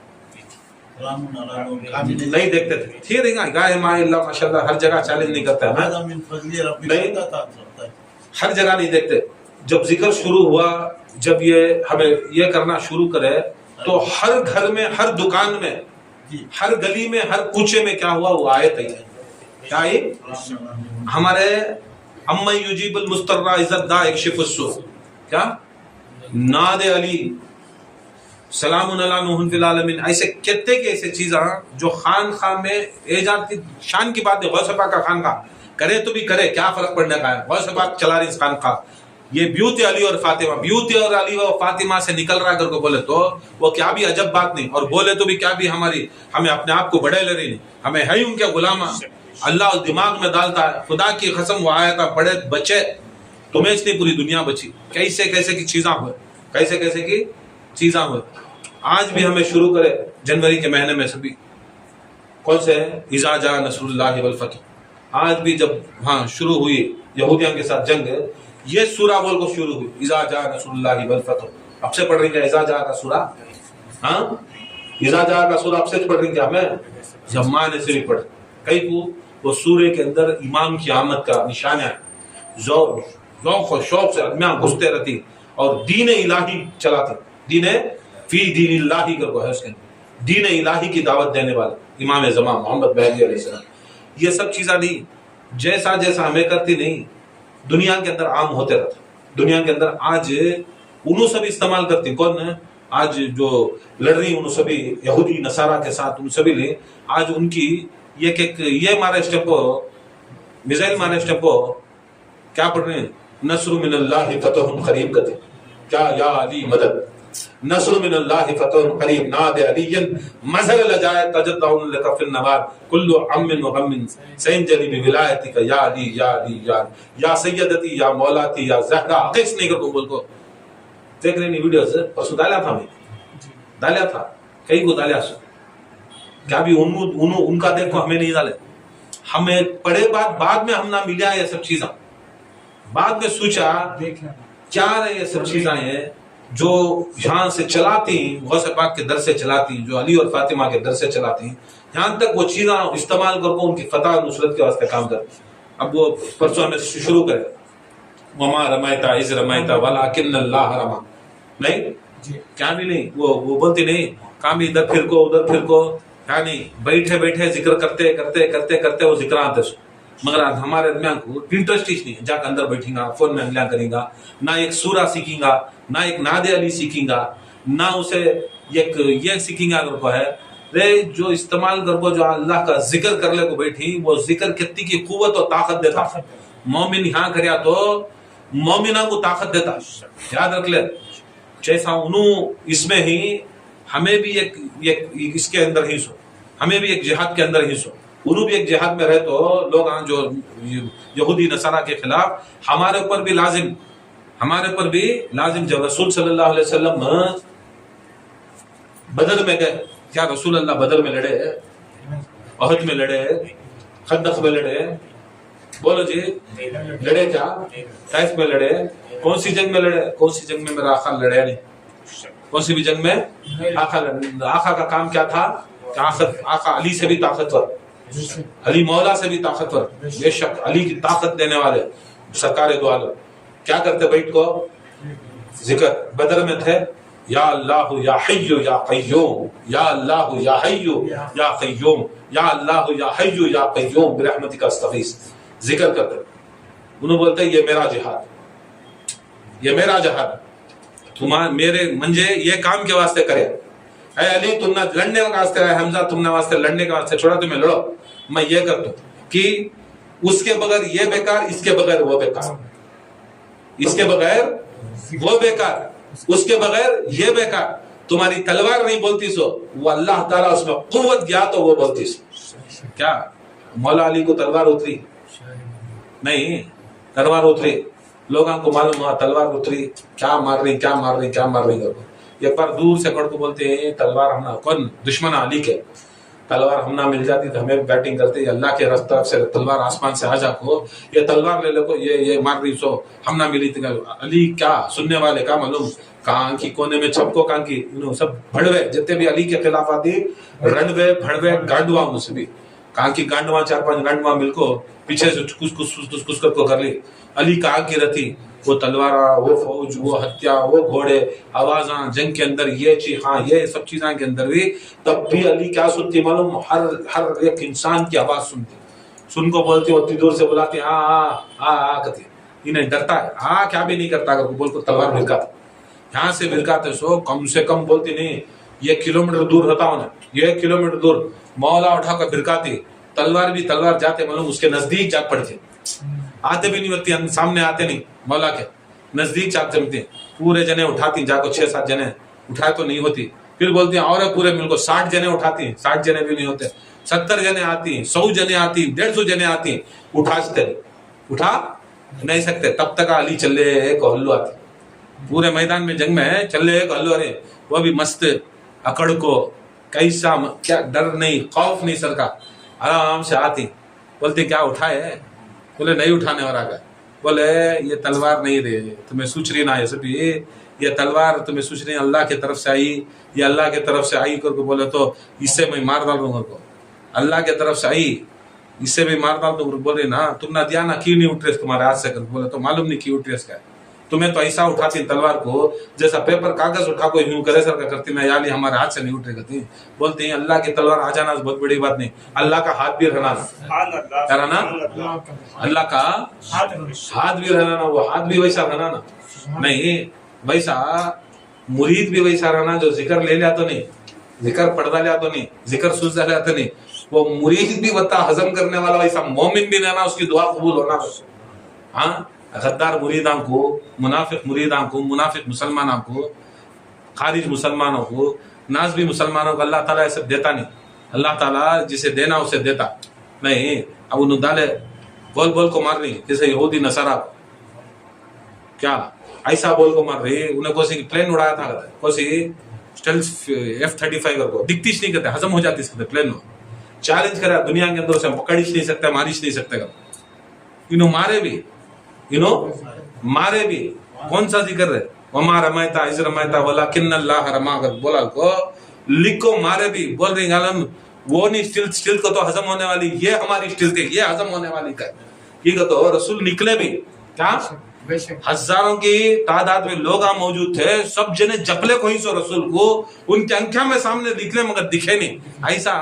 नहीं देखते थे, ठीक है, गाय माशाल्लाह माशाल्लाह हर जगह चैलेंज नहीं करता है, नहीं हर जगह नहीं देखते। जब जिक्र शुरू हुआ, जब ये हमें ये करना शुरू करे, तो हर घर में, हर दुकान में, हर गली में, हर कूचे में क्या हुआ, वो आयत आई, क्या आई, हमारे अम्मा युजीबुल मुस्तर्रा इज़्ज़त दा यक्शिफुस सू, क्या नादे अली, सलामुन अला नूह फिल आलमीन, ऐसे कितने के ऐसे चीज़ें जो खान खा में एजाद की शान की बात है, गौसपा का खान खा करे तो भी करे, क्या फर्क पड़ने का है, गौसपा चला रही इस खान खा, ये ब्यूटी अली और फातिमा, ब्यूटी और अली और फातिमा से निकल रहा करके बोले तो वो क्या भी अजब बात नहीं, और बोले तो भी क्या भी हमारी, हमें अपने आप को बड़े ले रही नहीं, हमें है ही उनके गुलामा, अल्लाह दिमाग में डालता है, खुदा की कसम वो आया था, बड़े बच्चे तुम्हें इतनी पूरी दुनिया बची, कैसे कैसे की चीज़ें हुए, कैसे कैसे की चीज़ें हुए। आज भी हमें शुरू करे जनवरी के महीने में सभी, कौन से इज़ा जा नसरुल्लाहि वल फतह, आज भी जब हाँ शुरू हुई यहूदियों के साथ जंग, ये सूरा बोल को शुरू हुई, इज़ा जा नसरुल्लाहि वल फतह, अब से पढ़ रही क्या इज़ा जा का सूरा, हाँ इज़ा जा का सूरा अब से पढ़ रही क्या, हमें जमाने से भी पढ़, कई को वो सूरे के अंदर इमाम की आमद का निशान है, ज़ौक़ और शौक़ से आदमियाँ घुसते रहती और दीन इलाही चलाती, दीन फी दीन इलाही करको है, उसके दीन इलाही की दावत देने वाले इमाम ज़मान मोहम्मद बहरी अलैहिस्सलाम, ये सब चीज़ें नहीं, जैसा जैसा हमें करती नहीं, दुनिया के अंदर आम होते रहता, दुनिया के अंदर आज उन्हों सभी इस्तेमाल करती, कौन है आज जो लड़ रही उन सभी यहूदी नसारा के साथ, उन सभी ने आज उनकी ये मारे स्टेपो, मिसाइल मारे स्टेपो, क्या पढ़ रहे हैं, नस्रु मिनल्लाहि फतहुन करीब कहते, क्या या अली मदद, नस्रु मिनल्लाहि फतहुन करीब, नादे अलीयन मज़हर लजाए तजद्दउन लका फिन नवार, कुल्लु अम्मिन व गम्मिन सयंजली बिविलायतिका या अली या अली या सय्यदती या मौलाती या ज़हरा, किस नहीं को बोल को देख रहे नहीं वीडियो से, परसों डाला था, मैं डाला था, कई को डाला सो क्या भी उनका देखो हमें नहीं डाले, हमें पढ़े बाद में हम ना मिला ये सब चीज़ें, बाद में सोचा क्या है ये सब चीज़ें हैं जो यहाँ से चलाती, गौसे पाक के दर से चलाती, जो अली और फातिमा के दर से चलाती, यहाँ तक वो चीज़ें इस्तेमाल करके उनकी फतह नुसरत के वास्ते काम कर। अब वो परसों हमें शुरू करे, वमा रमायता इज रमायता वलाकिन्नल्लाह रमा, नहीं क्या भी नहीं, वो बोलती नहीं, काम इधर फिर को उधर फिर को, क्या नहीं, बैठे बैठे जिक्र करते करते करते करते वो जिक्र आते। मगर आज हमारे दरमियान को इंटरेस्ट ही नहीं, जाकर अंदर बैठेगा, फोन में अंगलियां करेगा, ना एक सूरा सीखेगा, ना एक नादे अली सीखेगा, ना उसे एक ये सीखेगा। अगर को है रे जो इस्तेमाल कर को जो अल्लाह का जिक्र कर ले को बैठी, वो जिक्र कितनी की कुव्वत और ताकत देता। मोमिन यहाँ करया तो मोमिना को ताकत देता, याद रख ले। जैसा उन्होंने इसमें ही हमें भी एक इसके अंदर ही सो, हमें भी एक जिहाद के अंदर ही सो, उन्होंने भी एक जिहाद में रहे तो लोग जो यहूदी नसारा के खिलाफ हमारे ऊपर भी लाजिम जब रसूल सल्लल्लाहु अलैहि वसल्लम बदर में गए, क्या रसूल अल्लाह बदर में लड़े, अहद में लड़े, खंदक में लड़े, बोलो जी लड़े क्या, तैफ में लड़े, कौन सी जंग में लड़े, कौन सी जंग में मेरा आका लड़े नहीं, कौन सी भी जंग में आका का काम क्या था, आका अली से भी ताकतवर, अली मौला से भी ताकतवर, बेशक अली की ताकत देने वाले सरकार दो आलम क्या करते, बैठ को जिक्र बदर में थे, या अल्लाह या हय्यु या क़य्यूम, या अल्लाह या हय्यु या क़य्यूम, या अल्लाह या हय्यु या क़य्यूम बिरहमतिका अस्तगीस, जिक्र करते। उन्होंने बोलते ये मेरा जिहाद, ये मेरा जिहाद, तुम्हारे मेरे मंजे ये काम के वास्ते करे। ऐ अली तुमने लड़ने के वास्ते, हमजा तुमने वास्ते लड़ने के वास्ते छोड़ा, तुम्हें लड़ो, मैं ये कर दूं कि उसके बगैर ये बेकार, इसके बगैर वो बेकार, इसके बगैर वो बेकार, उसके बगैर ये बेकार। तुम्हारी तलवार नहीं बोलती सो, वो अल्लाह ताला उसमें कुव्वत दिया तो वो बोलती सो। क्या मौला अली को तलवार उतरी नहीं, तलवार उतरी, लोगों को मालूम हुआ तलवार उतरी, क्या मार रही करो। एक बार दूर से खड़ को बोलते हैं तलवार हमना, कौन दुश्मन अली के, तलवार हमना मिल जाती तो हमें बैटिंग करते, अल्लाह के रास्ते से तलवार आसमान से आ जाको, ये तलवार ले लो को, ये मार रही सो हमना मिली थी। अली क्या सुनने वाले का मालूम, कहाँ की कोने में छपको, कहाँ की सब भड़वे जितने भी अली के खिलाफ आती, रणवे भड़वे गांडवा, मुझसे भी कहाँ की गांडवा, 4-5 गांडवा मिलको पीछे से कुछ कर ली। अली कहाँ की रथी, वो तलवारा, वो फौज, वो हत्या, वो घोड़े, आवाजा जंग के अंदर, ये चीखा, ये सब चीजें के अंदर भी, तब भी अली क्या सुनती मालूम, हर एक इंसान की आवाज सुनती, सुन को बोलती, उतनी दूर से बुलाती, आ कहती, इन्हें डरता है, क्या भी नहीं करता, अगर बोल को तलवार भिरकाता, यहाँ से भिरकाते सो कम से कम बोलती नहीं, ये किलोमीटर दूर रहता हो ना, ये किलोमीटर दूर मौला उठाकर भिरकाती, तलवार भी तलवार जाते मालूम उसके नजदीक जा पड़ते, आते भी नहीं होती, सामने आते नहीं, मौला के नजदीक जाते मिलते, पूरे जने उठाती, जाको 6-7 जने उठाए तो नहीं होती, फिर बोलती और पूरे मिलको 60 जने उठाती, 60 जने भी नहीं होते, 70 जने आती, 100 जने आती, 150 जने आती, उठा नहीं सकते, तब तक अली चले एक हल्लू आती, पूरे मैदान में जंग में चले एक हल्लू, अरे वो भी मस्त अकड़ को, कैसा क्या डर नहीं, खौफ नहीं, सर का आराम से आती, बोलते क्या उठाए, बोले नहीं उठाने वाला का, बोले ये तलवार नहीं रे, तुम्हें सोच रही ना, ये सब ये तलवार तुम्हें सोच रही अल्लाह की तरफ से आई, ये अल्लाह की तरफ से आई करके बोले तो इससे मैं मार डाल दूंगा को, अल्लाह की तरफ से आई इससे भी मार डाल दूंगा, बोले ना तुम ना दिया ना, क्यों नहीं उठ रहे तुम्हारे हाथ से कर, बोले तो मालूम नहीं क्यों उठ रहे इसका, तुम्हें तो ऐसा उठाती तलवार को जैसा पेपर कागज उठा को यूं करे सर का करती ना, यानी हमारे हाथ से नहीं उठ रही करती, बोलते हैं अल्लाह की तलवार आ जाना बहुत बड़ी बात नहीं, अल्लाह का हाथ भी रहना, क्या रहना, अल्लाह का हाथ भी रहना, वो हाथ भी वैसा रहना ना, नहीं वैसा मुरीद भी वैसा रहना, जो जिक्र ले लिया तो नहीं, जिक्र पढ़ लिया तो नहीं, जिक्र सूझ लिया तो नहीं, वो मुरीद भी बता हजम करने वाला, वैसा मोमिन भी रहना, उसकी दुआ कबूल होना। हाँ, गद्दार मुरीदां को, मुनाफिक मुरीदां को, मुनाफिक मुसलमानों को, खारिज मुसलमानों को, नाज़बी मुसलमानों को अल्लाह ताला ऐसे देता नहीं, अल्लाह ताला जिसे देना उसे देता नहीं। अब उन्होंने डाले बोल बोल को मार रही, जैसे यहूदी नसारा क्या ऐसा बोल को मार रही, उन्हें कोसी प्लेन उड़ाया था, कोसी F-35 कर को दिखती नहीं करते, हजम हो जाती इसके प्लेन में चैलेंज करा दुनिया के अंदर, उसे पकड़ ही नहीं सकता, मार ही नहीं सकता, मारे भी मारे भी। कौन सा जिक्र है, वमा रमायता इज रमायता वलाकिन अल्लाह रमा, अगर बोला को लिखो मारे भी, बोल रही आलम वो नहीं स्टिल को तो हजम होने वाली, ये हमारी स्टिल थी, ये हजम होने वाली का ये तो रसूल निकले भी क्या, हजारों की तादाद में लोग मौजूद थे, सब जने जपले को ही सो रसूल को, उनकी अंख्या में सामने निकले मगर दिखे नहीं। ऐसा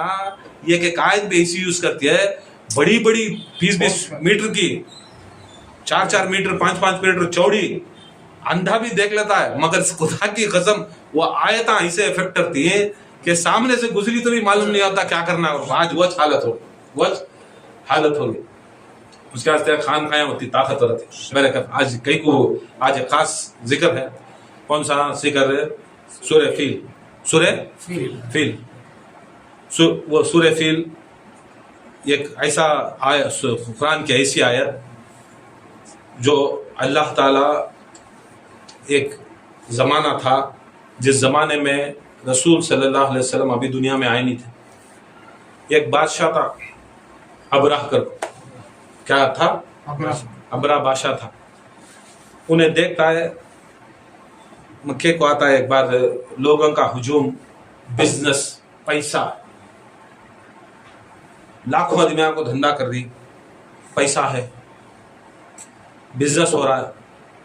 ये कि कायद भी ऐसी यूज करती है, बड़ी बड़ी 20-20 मीटर की, 4-4 मीटर 5-5 मीटर चौड़ी, अंधा भी देख लेता है, मगर खुदा की कसम वो आयता ऐसे इफेक्ट करती है कि सामने से गुजरी तो भी मालूम नहीं आता क्या करना है। आज वो हालत होगी, उसके वास्ते खान खाया होती, ताकत रहती। मेरे आज कई को आज एक खास जिक्र है, कौन सा जिक्र है, सूरह फील। वो सूरह फील एक ऐसा आयत, कुरान की ऐसी आयत जो अल्लाह ताला, एक ज़माना था जिस ज़माने में रसूल सल्लल्लाहु अलैहि वसल्लम अभी दुनिया में आए नहीं थे। एक बादशाह था अबराह कर, क्या था, अबरा बादशाह था। उन्हें देखता है, मक्के को आता है एक बार, लोगों का हुजूम, बिजनेस, पैसा, लाखों आदमियों को धंधा कर रही, पैसा है, बिजनेस हो रहा है,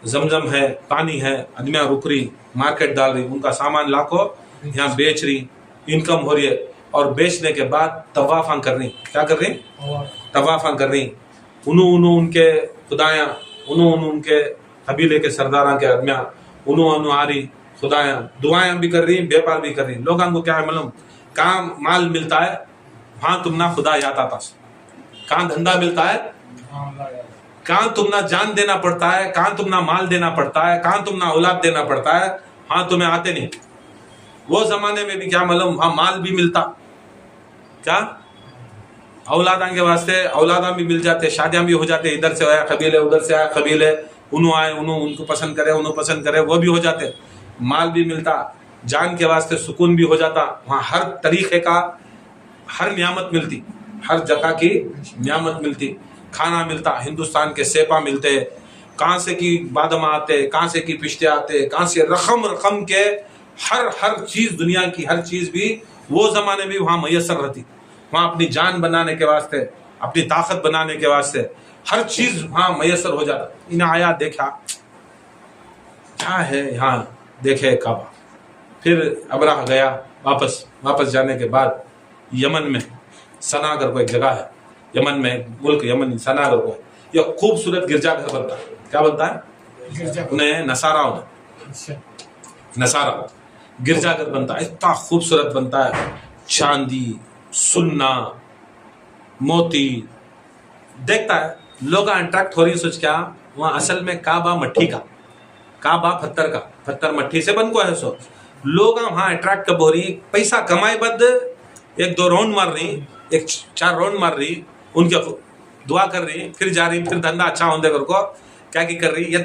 जमजम है, पानी है, आदमियाँ रुक रही, मार्केट डाल रही, उनका सामान लाखों यहाँ बेच रही, इनकम हो रही है। और बेचने के बाद तवाफां कर रही, क्या कर रही, तवाफां कर रही, उनके खुदायाँ, उनके कबीले के सरदारां के आदमियाँ आ रही, खुदायाँ दुआएं भी कर रही, व्यापार भी कर रही। लोगों को क्या है मालूम, कहाँ माल मिलता है वहां तुम ना खुदा याद आता, कहाँ धंधा मिलता है, कहाँ तुम ना जान देना पड़ता है, कहाँ तुम ना माल देना पड़ता है, कहाँ तुम ना औलाद देना पड़ता है, हाँ तुम्हें आते नहीं। वो जमाने में भी क्या मालूम, वहां माल भी मिलता, क्या औलादा के वास्ते औलादा भी मिल जाते, शादियां भी हो जाते, इधर से आया कबीले, उधर से आया कबीले, आए उनको पसंद करे वो भी हो जाते, माल भी मिलता, जान के वास्ते सुकून भी हो जाता। वहाँ हर तरीके का हर नियामत मिलती, हर जगह की नियामत मिलती, खाना मिलता, हिंदुस्तान के सेपा मिलते, कहाँ से की बादाम आते, कहाँ से की पिश्ते आते, कहाँ से रकम के हर चीज, दुनिया की हर चीज भी वो जमाने में वहाँ मैसर रहती। वहाँ अपनी जान बनाने के वास्ते, अपनी ताकत बनाने के वास्ते हर चीज वहाँ मैसर हो जाता। इन्हें आया, देखा क्या है यहाँ, देखे काबा। फिर अबराह गया, वापस जाने के बाद यमन में सनागर को एक जगह है, यमन में मुल्क यमन सनागर को यह खूबसूरत गिरजाघर बनता है। क्या बनता है, उन्हें नसारा गिरजाघर बनता है, इतना खूबसूरत बनता है, चांदी, सुन्ना, मोती, देखता है लोग अट्रैक्ट हो रही। सोच क्या, वहाँ असल में काबा मट्टी का, काबा पत्थर मट्टी से बन को है। सो लोग वहाँ अट्रैक्ट कब हो रही, पैसा कमाए बद 1-2 राउंड मार रही, 1-4 राउंड मार रही, उनके दुआ कर रही, फिर जा रही, फिर धंधा अच्छा होने को क्या की कर रही। ये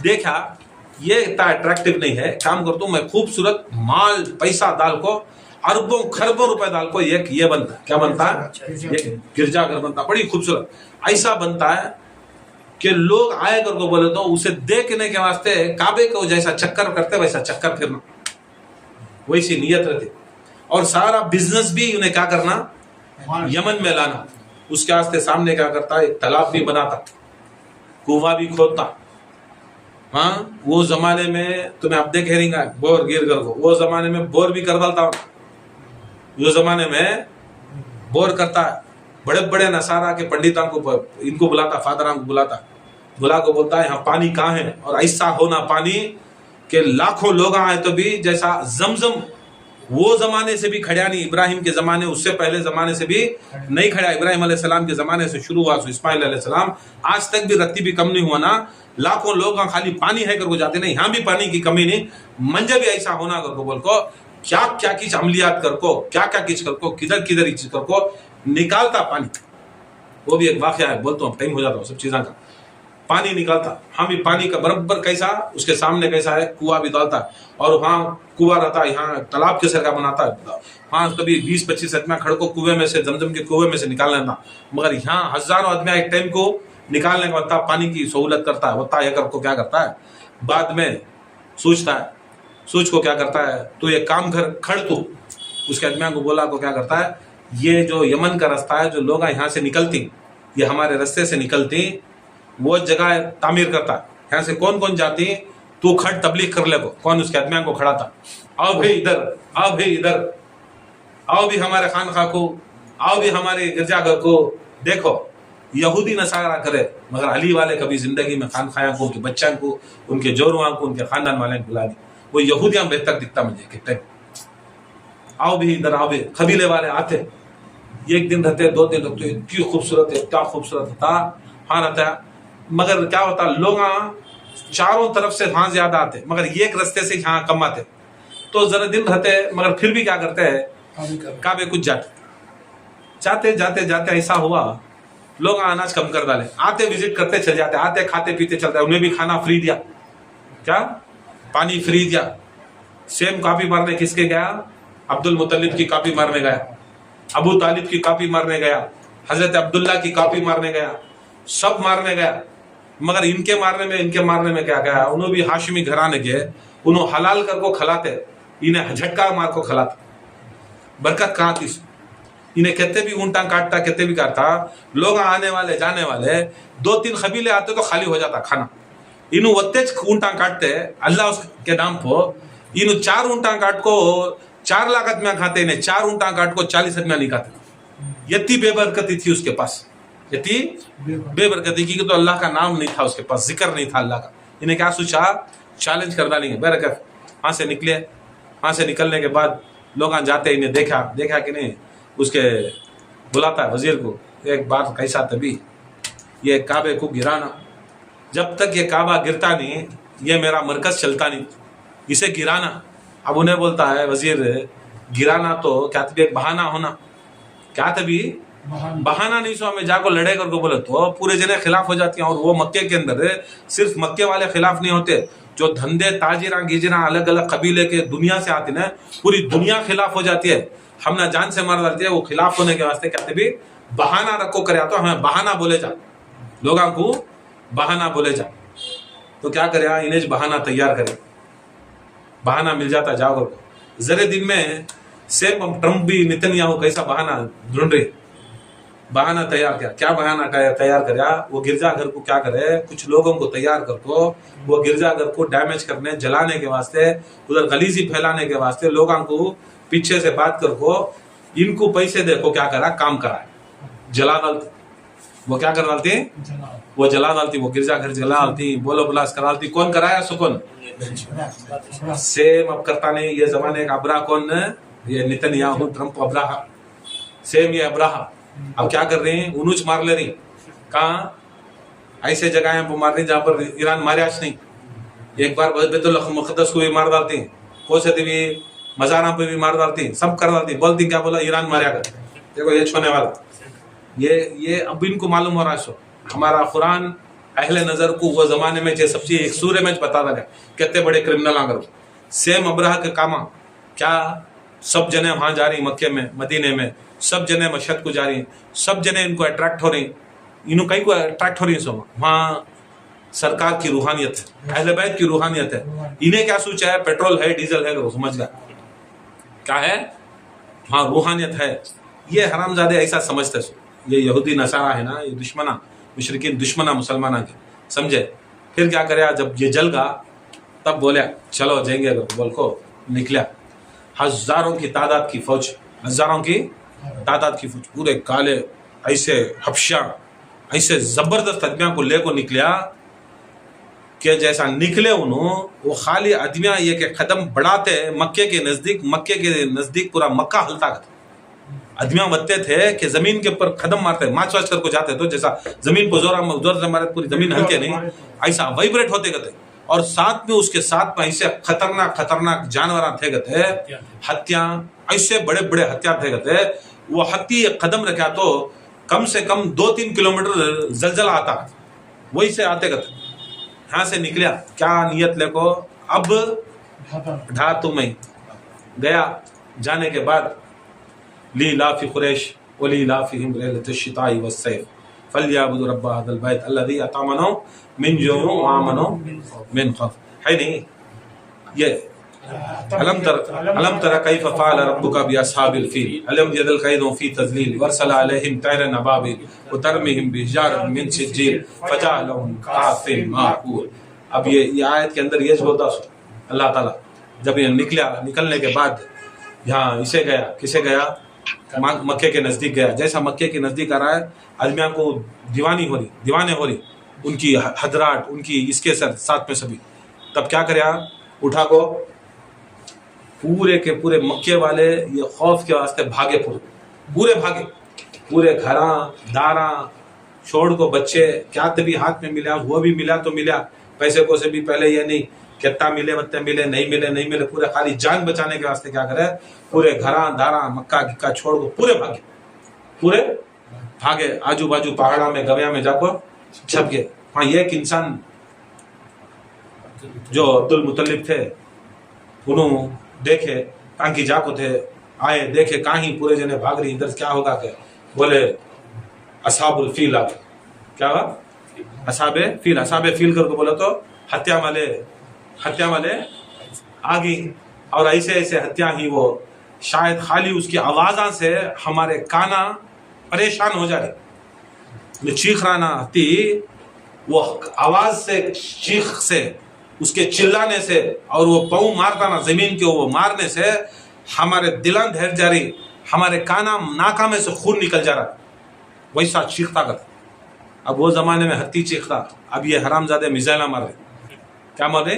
देखा ये इतना अट्रैक्टिव नहीं है, काम करता हूँ मैं, खूबसूरत माल पैसा डाल को, अरबों खरबों रुपए डाल को एक ये बनता है, क्या बनता है, ये गिरजाघर बनता, बड़ी खूबसूरत ऐसा बनता है कि लोग आए कर को बोले तो उसे देखने के वास्ते काबे को जैसा चक्कर करते वैसा चक्कर फिरना, वैसी नियत रहती। और सारा बिजनेस भी उन्हें क्या करना, यमन में लाना। उसके वास्ते सामने क्या करता, एक तालाब भी बनाता, कुआं भी खोदता। हाँ, वो जमाने में तुम्हें अब देखे रहेंगे बोर गिर कर को, वो जमाने में बोर भी कर डालता, जो जमाने में बोर करता है। बड़े बड़े नसारा के पंडितों को इनको बुलाता, फादरां को बुला को बोलता है यहाँ पानी कहाँ है, और ऐसा होना पानी के लाखों लोग आए तो भी जैसा जमजम वो जमाने से भी खड़ा नहीं, इब्राहिम के जमाने, उससे पहले जमाने से भी नहीं खड़ा। इब्राहिम अलैहिस्सलाम के जमाने से शुरू हुआ, इस्माइल अलैहिस्सलाम आज तक भी रत्ती भी कम नहीं हुआ ना। लाखों लोग खाली पानी है करको जाते, नहीं यहाँ भी पानी की कमी नहीं, मंजे भी ऐसा होना करको बोल को क्या क्या किच अमलियात करको, क्या क्या किच करको, किधर चीज करको निकालता पानी। वो भी एक वाकया है, बोलता हूँ टाइम हो जाता हूँ सब चीज़ों का। پانی نکالتا, ہم بھی پانی کا برابر کیسا اس کے سامنے کیسا ہے کنواں بھی ڈالتا, اور وہاں کنواں رہتا, یہاں تالاب کے سر کا بناتا, وہاں کبھی 20-25 آدمیاں کھڑ کو کنویں میں سے, زمزم کے کنویں میں سے نکال لینا, مگر یہاں ہزاروں آدمیاں ایک ٹائم کو نکالنے کا بتا پانی کی سہولت کرتا ہے. بتا یہ کر کو کیا کرتا ہے, بعد میں سوچتا ہے, سوچ کو کیا کرتا ہے, تو یہ کام کھڑ تو اس کے آدمیاں کو بولا کو کیا کرتا ہے, یہ جو یمن کا رستہ ہے, جو لوگ یہاں سے نکلتی, یہ ہمارے رستے سے نکلتی, وہ جگہ تعمیر کرتا, یہاں سے کون کون جاتی, تو کھڑ تبلیغ کر لے کو, کون اس کے آدمیاں کو کھڑا تھا, آؤ بھائی ادھر, آؤ بھائی ادھر, آؤ بھی ہمارے خانخواہ کو, آؤ بھی ہمارے گرجا گھر کو دیکھو. یہودی نصارہ کرے مگر علی والے کبھی زندگی میں خانخواہ کو, ان کے بچوں کو, ان کے جوڑواں کو, ان کے خاندان والے کو بلا دی. وہ یہودیاں بہتر دکھتا مجھے کہ آؤ بھی ادھر, آؤ بھی قبیلے والے آتے, ایک دن رہتے, 2 دن رہتے, اتنی خوبصورت ہے, اتنا خوبصورت ہوتا, ہاں رہتا ہے, مگر کیا ہوتا لوگ چاروں طرف سے وہاں زیادہ آتے, مگر ایک رستے سے یہاں کم آتے, تو ذرا دن رہتے, مگر پھر بھی کیا کرتے ہیں کعبے کچھ جاتے جاتے ایسا ہوا لوگ اناج کم کر ڈالے, آتے وزٹ کرتے چل جاتے, آتے کھاتے پیتے چلتے, انہیں بھی کھانا فری دیا, کیا پانی فری دیا. سیم کاپی مارنے کس کے گیا, عبد المطلب کی کاپی مارنے گیا, ابو طالب کی کاپی مارنے گیا, حضرت عبداللہ کی کاپی مارنے گیا, سب مارنے گیا, مگر ان کے مارنے میں کیا گیا, انہوں بھی ہاشمی گھرانے کے, انہوں حلال کر کو کھلاتے, انہیں جھٹکا مار کو کھلاتے. برکت کہاں تھی, انہیں کہتے بھی اونٹاں کاٹتا, کہتے بھی کاٹتا, لوگ آنے والے جانے والے 2-3 قبیلے آتے تو خالی ہو جاتا کھانا. انہوں وتے اونٹاں کاٹتے اللہ اس کے نام پہ, انہوں 4 اونٹاں کاٹ کو 4 لاکھ آدمیاں کھاتے, انہیں 4 اونٹاں کاٹ کو 40 آدمیاں نہیں کھاتے. یتی بے برکتی تھی اس کے پاس, یتی بے برکتی کی, تو اللہ کا نام نہیں تھا اس کے پاس, ذکر نہیں تھا اللہ کا. انہیں کیا سوچا, چیلنج کر ڈالیں گے برکت. وہاں سے نکلے, وہاں سے نکلنے کے بعد لوگ جاتے, انہیں دیکھا کہ نہیں, اس کے بلاتا ہے وزیر کو, ایک بات کیسا تبھی یہ کعبے کو گرانا, جب تک یہ کعبہ گرتا نہیں یہ میرا مرکز چلتا نہیں, اسے گرانا. اب انہیں بولتا ہے وزیر, گرانا تو کیا تبھی ایک بہانہ ہونا, کیا تبھی بہانہ نہیں, سو ہمیں جا کو لڑے کر کو بولے تو پورے جنے خلاف ہو جاتی ہیں. اور وہ مکے کے اندر صرف مکے والے خلاف نہیں ہوتے, جو دھندے تاجراں گیجراں الگ الگ قبیلے کے دنیا سے آتے ہیں, پوری دنیا خلاف ہو جاتی ہے, ہم نہ جان سے مار ڈالتی ہے. وہ خلاف ہونے کے واسطے کہتے بھی بہانہ رکھو کریا, تو ہمیں بہانہ بولے جا, لوگوں کو بہانہ بولے جا. تو کیا کرے, انہیں بہانہ تیار کرے, بہانہ مل جاتا جاؤ کر. ذرے دن میں سیم ٹرمپ بھی نتنیاہو کیسا بہانہ ڈھونڈ رہے, بہانہ تیار کیا, کیا بہانہ تیار کریا, وہ گرجا گھر کو کیا کرے, کچھ لوگوں کو تیار کر کو وہ گرجا گھر کو ڈیمیج کرنے, جلانے کے واسطے, ادھر غلیظی پھیلانے کے واسطے لوگوں کو پیچھے سے بات کر کو ان کو پیسے دے کو کیا کرا, کام کرا, جلا ڈالتی. وہ کیا کر ڈالتی, وہ جلا ڈالتی, وہ گرجا گھر جلا ڈالتی, بولو بلاس کرا ڈالتی. کون کرایا, سکون سیم اب کرتا نہیں. یہ زمانے کا ابراہ کون, یہ نتنیاہو ٹرمپ ابراہ, سیم یہ ابراہ. اب کیا کر رہی ہیں, انوچ مار لے رہی, کہاں ایسے جگہیں پہ مار رہی جہاں پر ایران ماریاش نہیں. ایک بار بیت المقدس کو بھی مار ڈالتی ہیں, کوسے بھی مزاراں پہ بھی مار ڈالتی, سب کر ڈالتی. بولتی کیا بولا, ایران ماریا کر, دیکھو یہ چھونے والا. یہ اب ان کو معلوم ہو رہا ہے. سو ہمارا قرآن اہل نظر کو وہ زمانے میں سب سے ایک سورے میں بتا رہا ہے کتنے بڑے کرمنل آ کر سیم ابراہ کے کام کیا, سب جنے وہاں جا رہی مکے میں مدینے میں, سب جنے مشہد کو جا رہی, سب جنے ان کو اٹریکٹ ہو رہی, انہوں کہیں کو اٹریکٹ ہو رہی. سو وہاں سرکار کی روحانیت, اہل بیت کی روحانیت ہے. انہیں کیا سوچا ہے, پیٹرول ہے ڈیزل ہے, سمجھ گیا کیا ہے, ہاں روحانیت ہے. یہ حرامزادے ایسا سمجھتے. یہ یہودی نصارہ ہے نا, یہ دشمنہ مشرکین, دشمنہ مسلمانہ کے, سمجھے. پھر کیا کریا, جب یہ جل گا تب بولیا چلو جائیں گے, بول کو نکلیا. ہزاروں کی تعداد کی فوج, ہزاروں کی تعداد کی فوج, پورے کالے ایسے حبشہ, ایسے زبردست آدمیاں کو لے کو نکلیا کہ جیسا نکلے انہوں, وہ خالی آدمیاں یہ کہ قدم بڑھاتے مکے کے نزدیک پورا مکہ ہلتا کرتا. آدمیاں بتتے تھے کہ زمین کے اوپر قدم مارتے, مارچ واچ کر کو جاتے تو جیسا زمین کو زور سے مارے پوری زمین ہلتی نہیں, ایسا وائبریٹ ہوتے گتے. اور ساتھ میں اس کے ساتھ میں ایسے خطرناک جانوراں تھے گتے, ہتیاں, ایسے بڑے بڑے ہتھیار تھے گتے. وہ ہتھی قدم رکھا تو کم سے کم 2-3 کلومیٹر زلزلہ آتا. वही से आते गए यहाँ से निकला, क्या नियत लेको, अब ढा तुम्हें गया। जाने के बाद ली लाफी कुरैश वली लाफिहिम लैलतश शिताई वस्सैफ फलयाबुदु रब्ब हादल बैत अल्लज़ी अतमनहु मिन जूइन व आमनहु मिन खौफ। है नहीं ये अलम तरा कैफ फ़अल रब्बुका बिअस्हाबिल फील अलम यजल कैदहुम फी तज़लील वरसल अलैहिम तैरन अबाबिल व तरमीहिम बिहिजारतिन मिन सिज्जील फजअलहुम कअस्फिन माकूल। अब ये आयत के अंदर ये बोलता अल्लाह ताला जब ये निकलने के बाद यहाँ इसे गया, किसे गया, मक्के के नज़दीक गया। जैसा मक्के के नज़दीक आ रहा है, आदमियों को दीवाने हो रही उनकी हदराट, उनकी इसके साथ में सभी। तब क्या करे, उठा को पूरे के पूरे मक्के वाले ये खौफ के वास्ते भागे, पूरे भागे, पूरे घरा दारा छोड़ को बच्चे, क्या तभी हाथ में मिला, वो भी मिला तो मिला, पैसे को से भी पहले ये नहीं कितना मिले मत्ते मिले, नहीं मिले, पूरे खाली जान बचाने के वास्ते क्या करे, पूरे घरा दारा मक्का गिक्का छोड़ को पूरे भागे। आजू बाजू पहाड़ा में गविया में जाको छप गए। हाँ, ये एक इंसान जो अब्दुल मुतलिब थे, उन्होंने देखे कांकी जाको थे, आए देखे कहीं पूरे जने भाग रही, इधर क्या होगा के, बोले असहाबुल फील आ गए। क्या हुआ, असहाबे फील करके बोला तो हत्या वाले आ गई। और ऐसे हत्या ही वो शायद खाली उसकी आवाज़ा से हमारे काना परेशान हो जा रही, चीख रहा ना थी, वो आवाज से, चीख से, उसके चिल्लाने से, और वो पाँव मारता ना जमीन के, वो मारने से हमारे दिलान धैर्य जा रही, हमारे काना नाका में से खून निकल जा रहा, वैसा चीखता करता। अब वो जमाने में हत्ती चीखता, अब ये हरामजादे मिसाइला मार रहे। क्या मार रहे,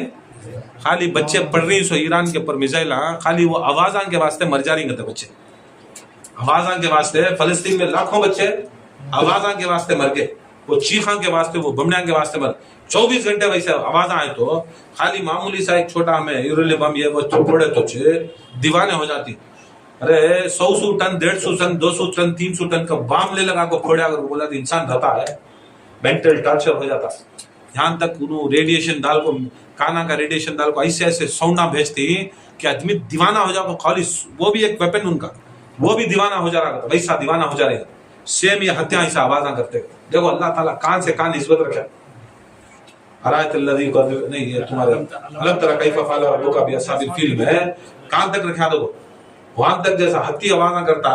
खाली बच्चे पढ़ रही सो ईरान के ऊपर मिसाइला, खाली वो आवाज़ के वास्ते मर जा रही थे बच्चे, आवाज़ के वास्ते। फलस्तीन में लाखों बच्चे आवाज़ के वास्ते मर गए, वो चीखा के वास्ते, वो बमड़ा के वास्ते मर। 24 घंटे वैसे आवाज़ आए तो खाली मामूली सा एक छोटा हमें यूरेनियम बम ये वो छोड़े तो दीवाने हो जाती। अरे 100 टन 150 टन 200 टन 300 टन का बम ले लगा को फोड़ा, अगर बोला तो इंसान रहता है, मेंटल टॉर्चर हो जाता। यहाँ तक उन्होंने रेडिएशन डाल को, काना का रेडिएशन डाल को ऐसे सौंडा भेजती कि आदमी दीवाना हो जाओ। खाली वो भी एक वेपन उनका, वो भी दीवाना हो जा रहा था, वैसा दीवाना हो जा रहा है। सेम ये हत्या ऐसा आवाज़ करते। देखो अल्लाह ताला कान से कान निस्बत रखे। अरायतल्लज़ी नहीं, ये तुम्हारे अलम तरा कैफ फ़अल रब्बुका बिअस्हाबिल फील में कान तक रखा दो, वहां तक जैसा हत्ती आवाज़ करता,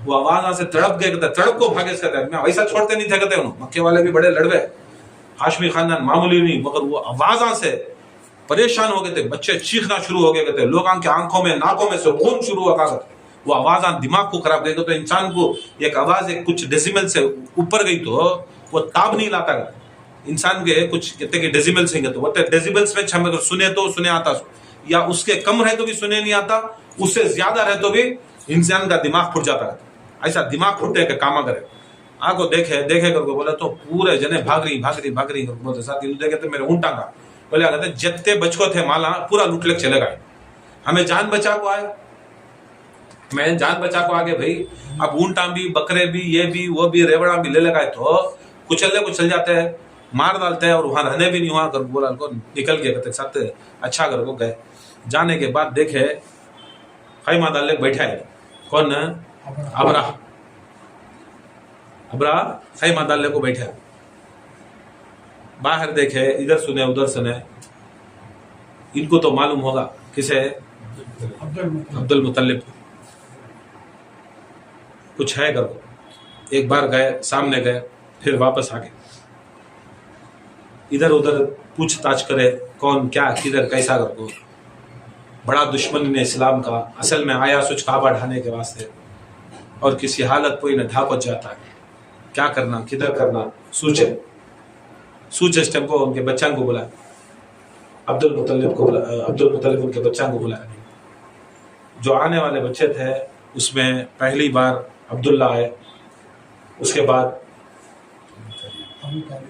वो आवाज़ से तड़प गए, तड़प को भागे से मैं वैसा छोड़ते नहीं थे कहते। मक्के वाले भी बड़े लड़वे, हाशमी खानदान मामूली नहीं, मगर वो आवाज़ से परेशान हो गए थे, बच्चे चीखना शुरू हो गए थे, लोगों के आंखों में नाकों में से खून शुरू हुआ करते। वो आवाज़ दिमाग को खराब करेगा। तो इंसान को एक आवाज़ एक कुछ डेसिमल से ऊपर गई तो वो ताब नहीं लाता। इंसान के कुछ कहते कि डेसिमल से तो वो डेसिबल्स में छम सुने तो सुने आता, या उसके कम रहे तो भी सुने नहीं आता, उससे ज्यादा रहे तो भी इंसान का दिमाग फुट जाता है। ऐसा दिमाग फुटे के काम करे, आगो देखे करके बोला तो पूरे जने भाग रही बोलते साथ देखे तो मेरे ऊँटा का बोले कहते जितने बचको थे माला पूरा लुट लेके चले गए। हमें जान बचा को आए, मैं जान बचा को आगे भाई। अब ऊँटा भी, बकरे भी, ये भी, वो भी, रेवड़ा भी ले लगाए तो कुचल जाते हैं, मार डालते हैं, और वहां रहने भी नहीं हुआ कर बोला को निकल गए कहते साथ अच्छा कर को गए। जाने के बाद देखे खैमा डाल बैठा है कौन, अबरा खैमा डाल को बैठा है। बाहर देखे, इधर सुने उधर सुने, इनको तो मालूम होगा किसे, अब्दुल मुतलिब कुछ है कर। एक बार गए, सामने गए, फिर वापस आ गए, इधर उधर पूछताछ करे कौन क्या किधर कैसा कर को। बड़ा दुश्मन ने इस्लाम का, असल में आया सुच काबा ढाने के वास्ते, और किसी हालत कोई न ढापच जाता है, क्या करना किधर करना सूचे स्टेप को उनके बच्चा को बुलाया, अब्दुल मुतलिब उनके बच्चा को बुलाया। जो आने वाले बच्चे थे उसमें पहली बार अब्दुल्ला आए, उसके बाद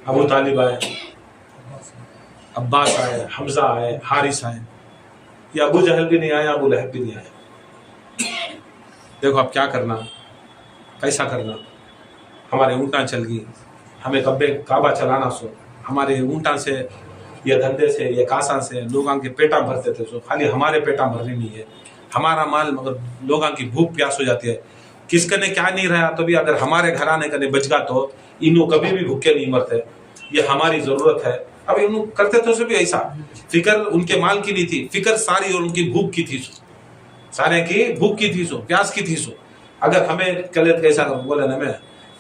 अबू तालिब आए, अब्बास आए, हमजा आए, हारिस आए। ये अबू जहल भी नहीं आया, अबू लहब भी नहीं आया। देखो अब क्या करना, कैसा करना। हमारे ऊँटा चल गई, हमें कब्बे काबा चलाना सो, हमारे ऊँटा से या धंधे से या कासा से लोगों के पेटा भरते थे, सो खाली हमारे पेटा भरने नहीं है, हमारा माल मगर लोगों की भूख प्यास हो जाती है। किसके ने क्या नहीं रहा तो भी अगर हमारे घर आने का नहीं बच गा तो इन्हों कभी भी भूखे नहीं मरते, ये हमारी जरूरत है। अब इन्हों करते थे भी ऐसा, फिक्र उनके माल की नहीं थी, फिक्र सारी और उनकी भूख की थी, सारे की भूख की थी, सो प्यास की थी। सो अगर हमें कलेत कैसा बोले ना मैं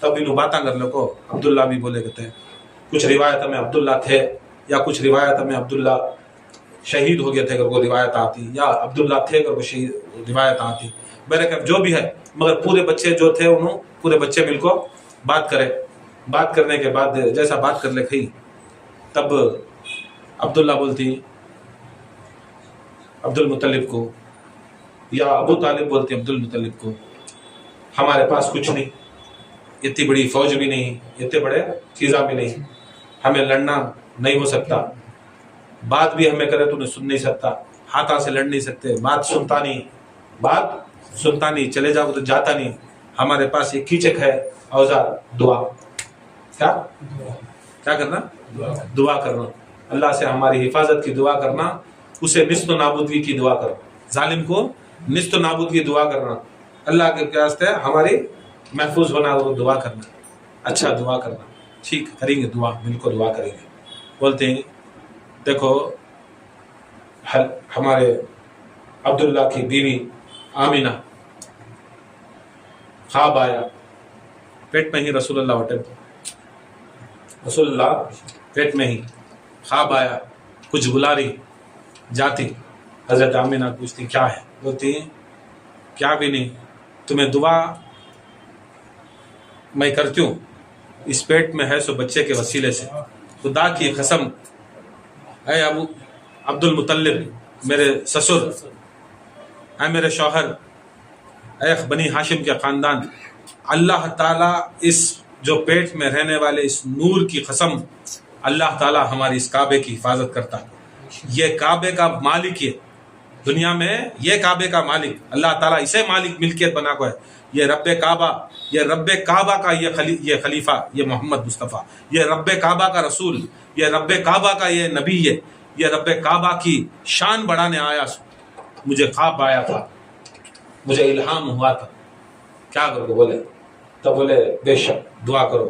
तब इन्हों बातें कर लो को अब्दुल्ला भी बोले कहते हैं, कुछ रिवायत में अब्दुल्ला थे या कुछ रिवायत में अब्दुल्ला शहीद हो गए थे अगर वो रिवायत आती, या अब्दुल्ला थे अगर वो शहीद रिवायत आती, मेरे जो भी है, मगर पूरे बच्चे जो थे उन्होंने पूरे बच्चे मिलको बात करे। बात करने के बाद जैसा बात कर ले खई, तब अब्दुल्ला बोलती अब्दुल मुतलिब को या अबू तालिब बोलती अब्दुल मुतलिब को, हमारे पास कुछ नहीं, इतनी बड़ी फौज भी नहीं, इतने बड़े चीज़ा भी नहीं, हमें लड़ना नहीं हो सकता, बात भी हमें करे तो सुन नहीं सकता, हाथा से लड़ नहीं सकते, बात सुनता नहीं, चले जाओ तो जाता नहीं, हमारे पास एक कीचक है औजार, दुआ। क्या करना? दुआ करना, अल्लाह से हमारी हिफाजत की दुआ करना, उसे निस्त नाबूदगी की दुआ करना, जालिम को निस्त नाबूदगी की दुआ करना, अल्लाह के वास्ते हमारी महफूज होना वो दुआ करना, अच्छा दुआ करना। ठीक करेंगे दुआ, बिल्कुल दुआ करेंगे। बोलते हैं देखो हमारे अब्दुल्ला की बीवी आमिना ख्वाब आया, पेट में ही रसूलुल्लाह पेट में ही ख्वाब आया, कुछ बुला रही जाती, हजरत आमिना पूछती क्या है, बोलती क्या भी नहीं, तुम्हें दुआ मैं करती हूँ, इस पेट में है सो बच्चे के वसीले से, खुदा की कसम ऐ अबू अब्दुल मुतल्लिब, मेरे ससुर, ऐ मेरे शौहर, ऐ बनी हाशिम के ख़ानदान, अल्लाह ताला इस जो पेट में रहने वाले इस नूर की कसम, अल्लाह ताला हमारी इस काबे की हिफाजत करता है, ये काबे का मालिक है दुनिया में, ये काबे का मालिक अल्लाह ताला इसे मालिक मिल्कियत बना को है, ये रब्बे काबा, ये रब्बे काबा का ये खलीफा, ये मोहम्मद मुस्तफ़ा, ये रब्बे काबा का रसूल, ये रब्बे काबा का ये नबी है, ये रब्बे काबा की शान बढ़ाने आया, मुझे ख्वाब आया था, मुझे इल्हाम हुआ था, क्या करो बोले, तब बोले बेशक दुआ करो।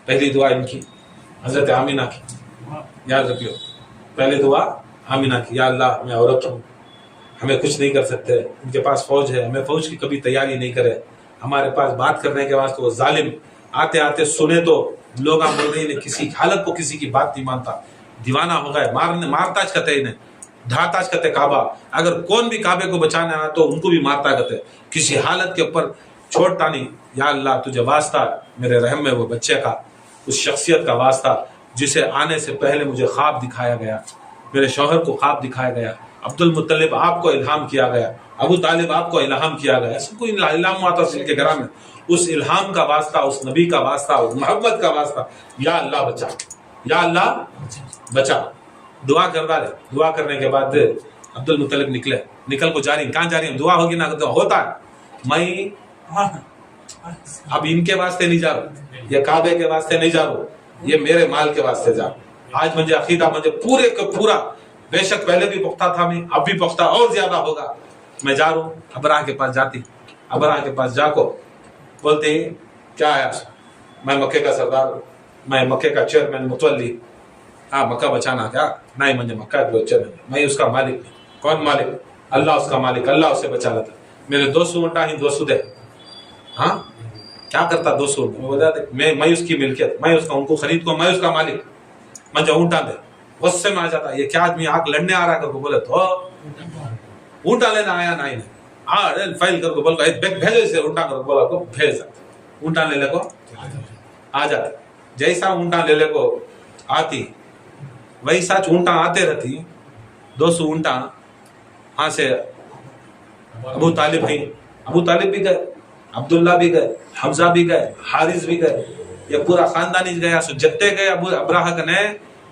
पहली दुआ इनकी हजरत आमिना की, याद रखियो, पहले दुआ आमिना की, या अल्लाह मैं औरत हूँ, हमें कुछ नहीं कर सकते, इनके पास फौज है, हमें फौज की कभी तैयारी नहीं करे, हमारे पास बात करने के वास्ते वो जालिम आते आते सुने तो लोग बोल रहे हैं किसी हालत को किसी की बात नहीं मानता, दीवाना हो गए, मारताज कहते इन्हें, ढाताज कहते काबा, अगर कौन भी काबे को बचाने आया तो उनको भी मारता कहते, किसी हालत के ऊपर छोड़ता नहीं। या अल्लाह तुझे वास्ता मेरे रहम में वो बच्चे का, उस शख्सियत का वास्ता जिसे आने से पहले मुझे ख्वाब दिखाया गया, मेरे शौहर को ख्वाब दिखाया गया, अब्दुल मुत्तलिब आपको इल्हाम किया गया, अबू तालिब आपको इल्हाम किया गया, सबको इल्हाम हुआ था उनके घर में, उस इल्हाम का वास्ता, उस नबी का वास्ता, उस मोहब्बत का वास्ता, या अल्लाह बचा, या अल्लाह बचा। दुआ करवा ले, दुआ करने के बाद अब्दुल मुत्तलिब निकल को जा रही, कहाँ जा रही है, दुआ होगी ना तो होता है, मैं अब इनके वास्ते नहीं जा रहा, ये काबे के वास्ते नहीं जा रहा, ये मेरे माल के वास्ते जा, आज मुझे अकीदा मुझे पूरे का पूरा, बेशक पहले भी पुख्ता था मैं, अब भी पुख्ता और ज्यादा होगा, मैं जा रहा हूँ। अबरा के पास जाती, अबरा के पास जाको बोलते क्या आया, मैं मक्के का सरदार, मैं मक्के का चेयरमैन मुतवल्ली, हाँ मक्का बचाना क्या, नहीं मुझे मक्का चेयरमैन, मैं उसका मालिक, कौन मालिक, अल्लाह उसका मालिक, अल्लाह उसे बचा लेता, मेरे 200 ऊँटा ही 200 दे, हाँ क्या करता 200, मैं उसकी मिल्कियत, मैं उसका उनको खरीद को, मैं उसका मालिक, मुझे ऊँटा दे, गुस्से में आ जाता, ये क्या आदमी आग लड़ने आ रहा है करके बोले तो ऊँटा लेना आया नहीं, फाइल करके बोल भेजो इसे, ऊँटा करके बोला को भेज जाता, ऊँटा ले को आ जाता, जैसा ऊँटा ले को आती वही साच ऊँटा आते रहती, 200 ऊँटा हाँ से अबू तालिब भी गए, अब्दुल्ला भी गए, हमजा भी गए, हारिस भी गए, ये पूरा खानदान ही गया, सो जत्ते गए अबू अब्राह कने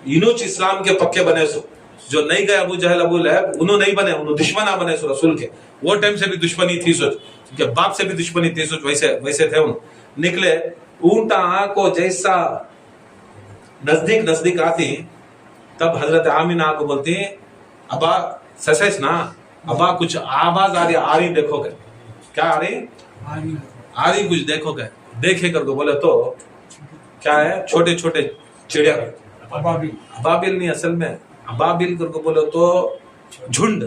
इनोच इस्लाम के पक्के बने, सो जो नहीं गए अबू जहल अबू लहब उन्होंने नहीं बने, उन्होंने दुश्मना बने सो रसूल के, वो टाइम से भी दुश्मनी थी सोच, उनके बाप से भी दुश्मनी थी सोच, वैसे थे उन निकले। ऊँटा को जैसा नजदीक नजदीक आती तब हजरत आमिना को बोलती अबा सच ना, अबा कुछ आवाज आ रही देखोगे, क्या आ रही कुछ देखोगे, देखे करके बोले तो क्या है, छोटे छोटे चिड़िया, अबाबिल नहीं असल में, अबाबिल करके बोले तो झुंड,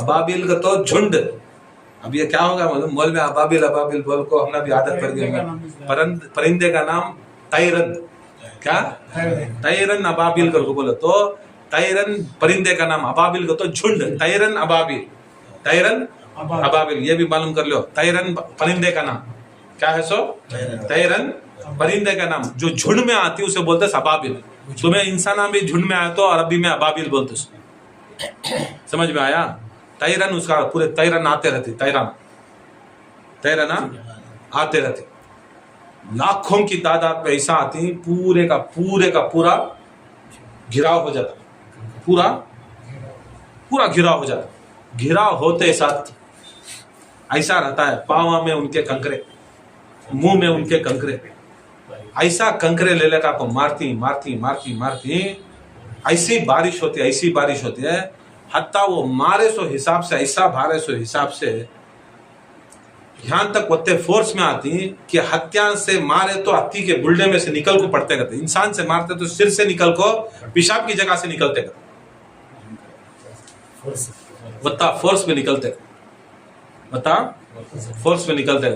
अबाबिल का तो झुंड। अब ये क्या होगा मतलब मोल में अबाबिल अबाबिल बोल को हमने भी आदत पड़ गई। परिंदे का नाम तैरन, क्या तैरन अबाबिल करके बोले तो तैरन परिंदे का नाम, अबाबिल का तो झुंड, तैरन अबाबिल, तैरन अबाबिल ये भी मालूम कर लो। तैरन परिंदे का नाम क्या है, सो तैरन परिंदे का नाम जो झुंड में आती है उसे बोलते अबाबिल। तुम्हें इंसान भी झुंड में आया तो अरबी में अबाबिल बोलते, समझ में आया। तैरन उसका पूरे तैरन आते रहते, तैरन आते रहते, लाखों की तादाद में ऐसा आती, पूरे का पूरा घिराव हो जाता, पूरा घिराव हो जाता। घिराव होते साथ ऐसा रहता है, पाँव में उनके कंकरे, मुंह में उनके कंकरे, ऐसा कंकरे ले लेकर आपको मारती ऐसी बारिश होती है हत्ता वो मारे सो हिसाब से, ऐसा भारे सो हिसाब से, यहां तक वो फोर्स में आती कि हत्या से मारे तो हत्ती के बुल्डे में से निकल को पड़ते करते, इंसान से मारते तो सिर से निकल को पेशाब की जगह से निकलते करते, बता फोर्स में निकलते,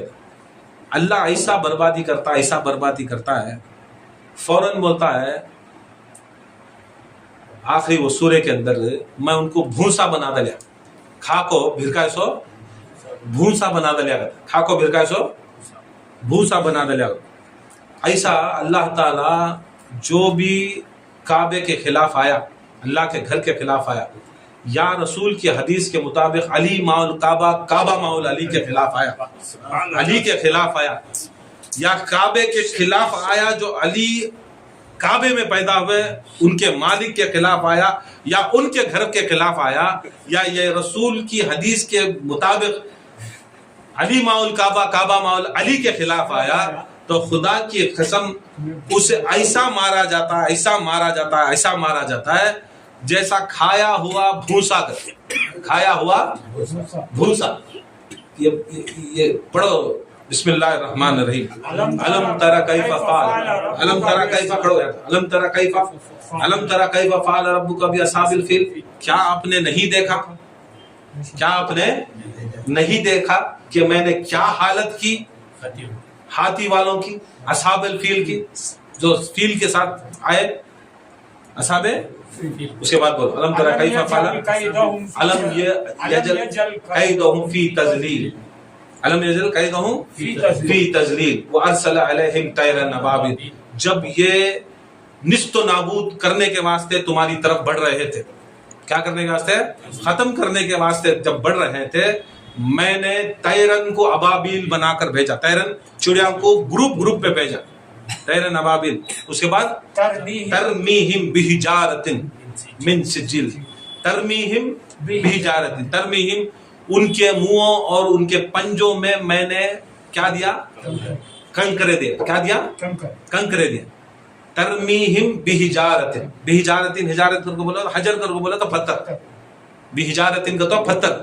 अल्लाह ऐसा बर्बादी करता है, फौरन बोलता है आखिरी वो सूर्य के अंदर, मैं उनको भूसा बना दलिया, खा को भिरका सो भूसा बना दलिया, खा को भिरका सो भूसा बना दलिया। ऐसा अल्लाह ताला जो भी काबे के खिलाफ आया, अल्लाह के घर के खिलाफ आया, या रसूल की हदीस के मुताबिक अली माउल काबा, काबा माउल अली के खिलाफ आया, अली के खिलाफ आया, या काबे के खिलाफ आया जो अली काबे में पैदा हुए उनके मालिक के खिलाफ आया, या उनके घर के खिलाफ आया, या ये रसूल की हदीस के मुताबिक अली माउल काबा, काबा माउल अली के खिलाफ आया, तो खुदा की कसम उसे ऐसा मारा जाता है जैसा खाया हुआ भूसा ये पढ़ो बिस्मिल्लाहिर्रहमानिर्रहीम, अलम तरा कैफा फाल, अलम तरा कैफा पढ़ो, अलम तरा कैफा फाल रब्बुका बि अस्हाबिल फील। क्या आपने नहीं देखा कि मैंने क्या हालत की हाथी वालों की, अस्हाबिल फील की, जो फील के साथ आए, अस्हाबे। उसके बाद बोलो अलम तरा कैफा फाल, अलम यजल कैदहुम फी तज़लील, अलम यजल कैदहुम फी तज़लील व अरसल अलैहिम तैरन अबाबिल। जब ये निस्तो नाबूद करने के वास्ते तुम्हारी तरफ बढ़ रहे थे, क्या करने के वास्ते, खत्म करने के वास्ते जब बढ़ रहे थे, मैंने तैरन को अबाबिल बनाकर भेजा, तैरन चिड़िया को ग्रुप पे भेजा, तैरन अबाबिल। उसके बाद तरमीहिम बिहिजारतिन मिन सिजिल, तरमीहिम बिहिजारतिन, तरमीहिम उनके मुंहों और उनके पंजों में मैंने क्या दिया, कंकरे दिए, क्या दिया, कंकरे दिए। तरमीहिम बिहिजारतिन, बिहिजारतिन हिजारतिन को बोला, हजर को बोला तो पत्थर, बिहिजारतिन का तो पत्थर।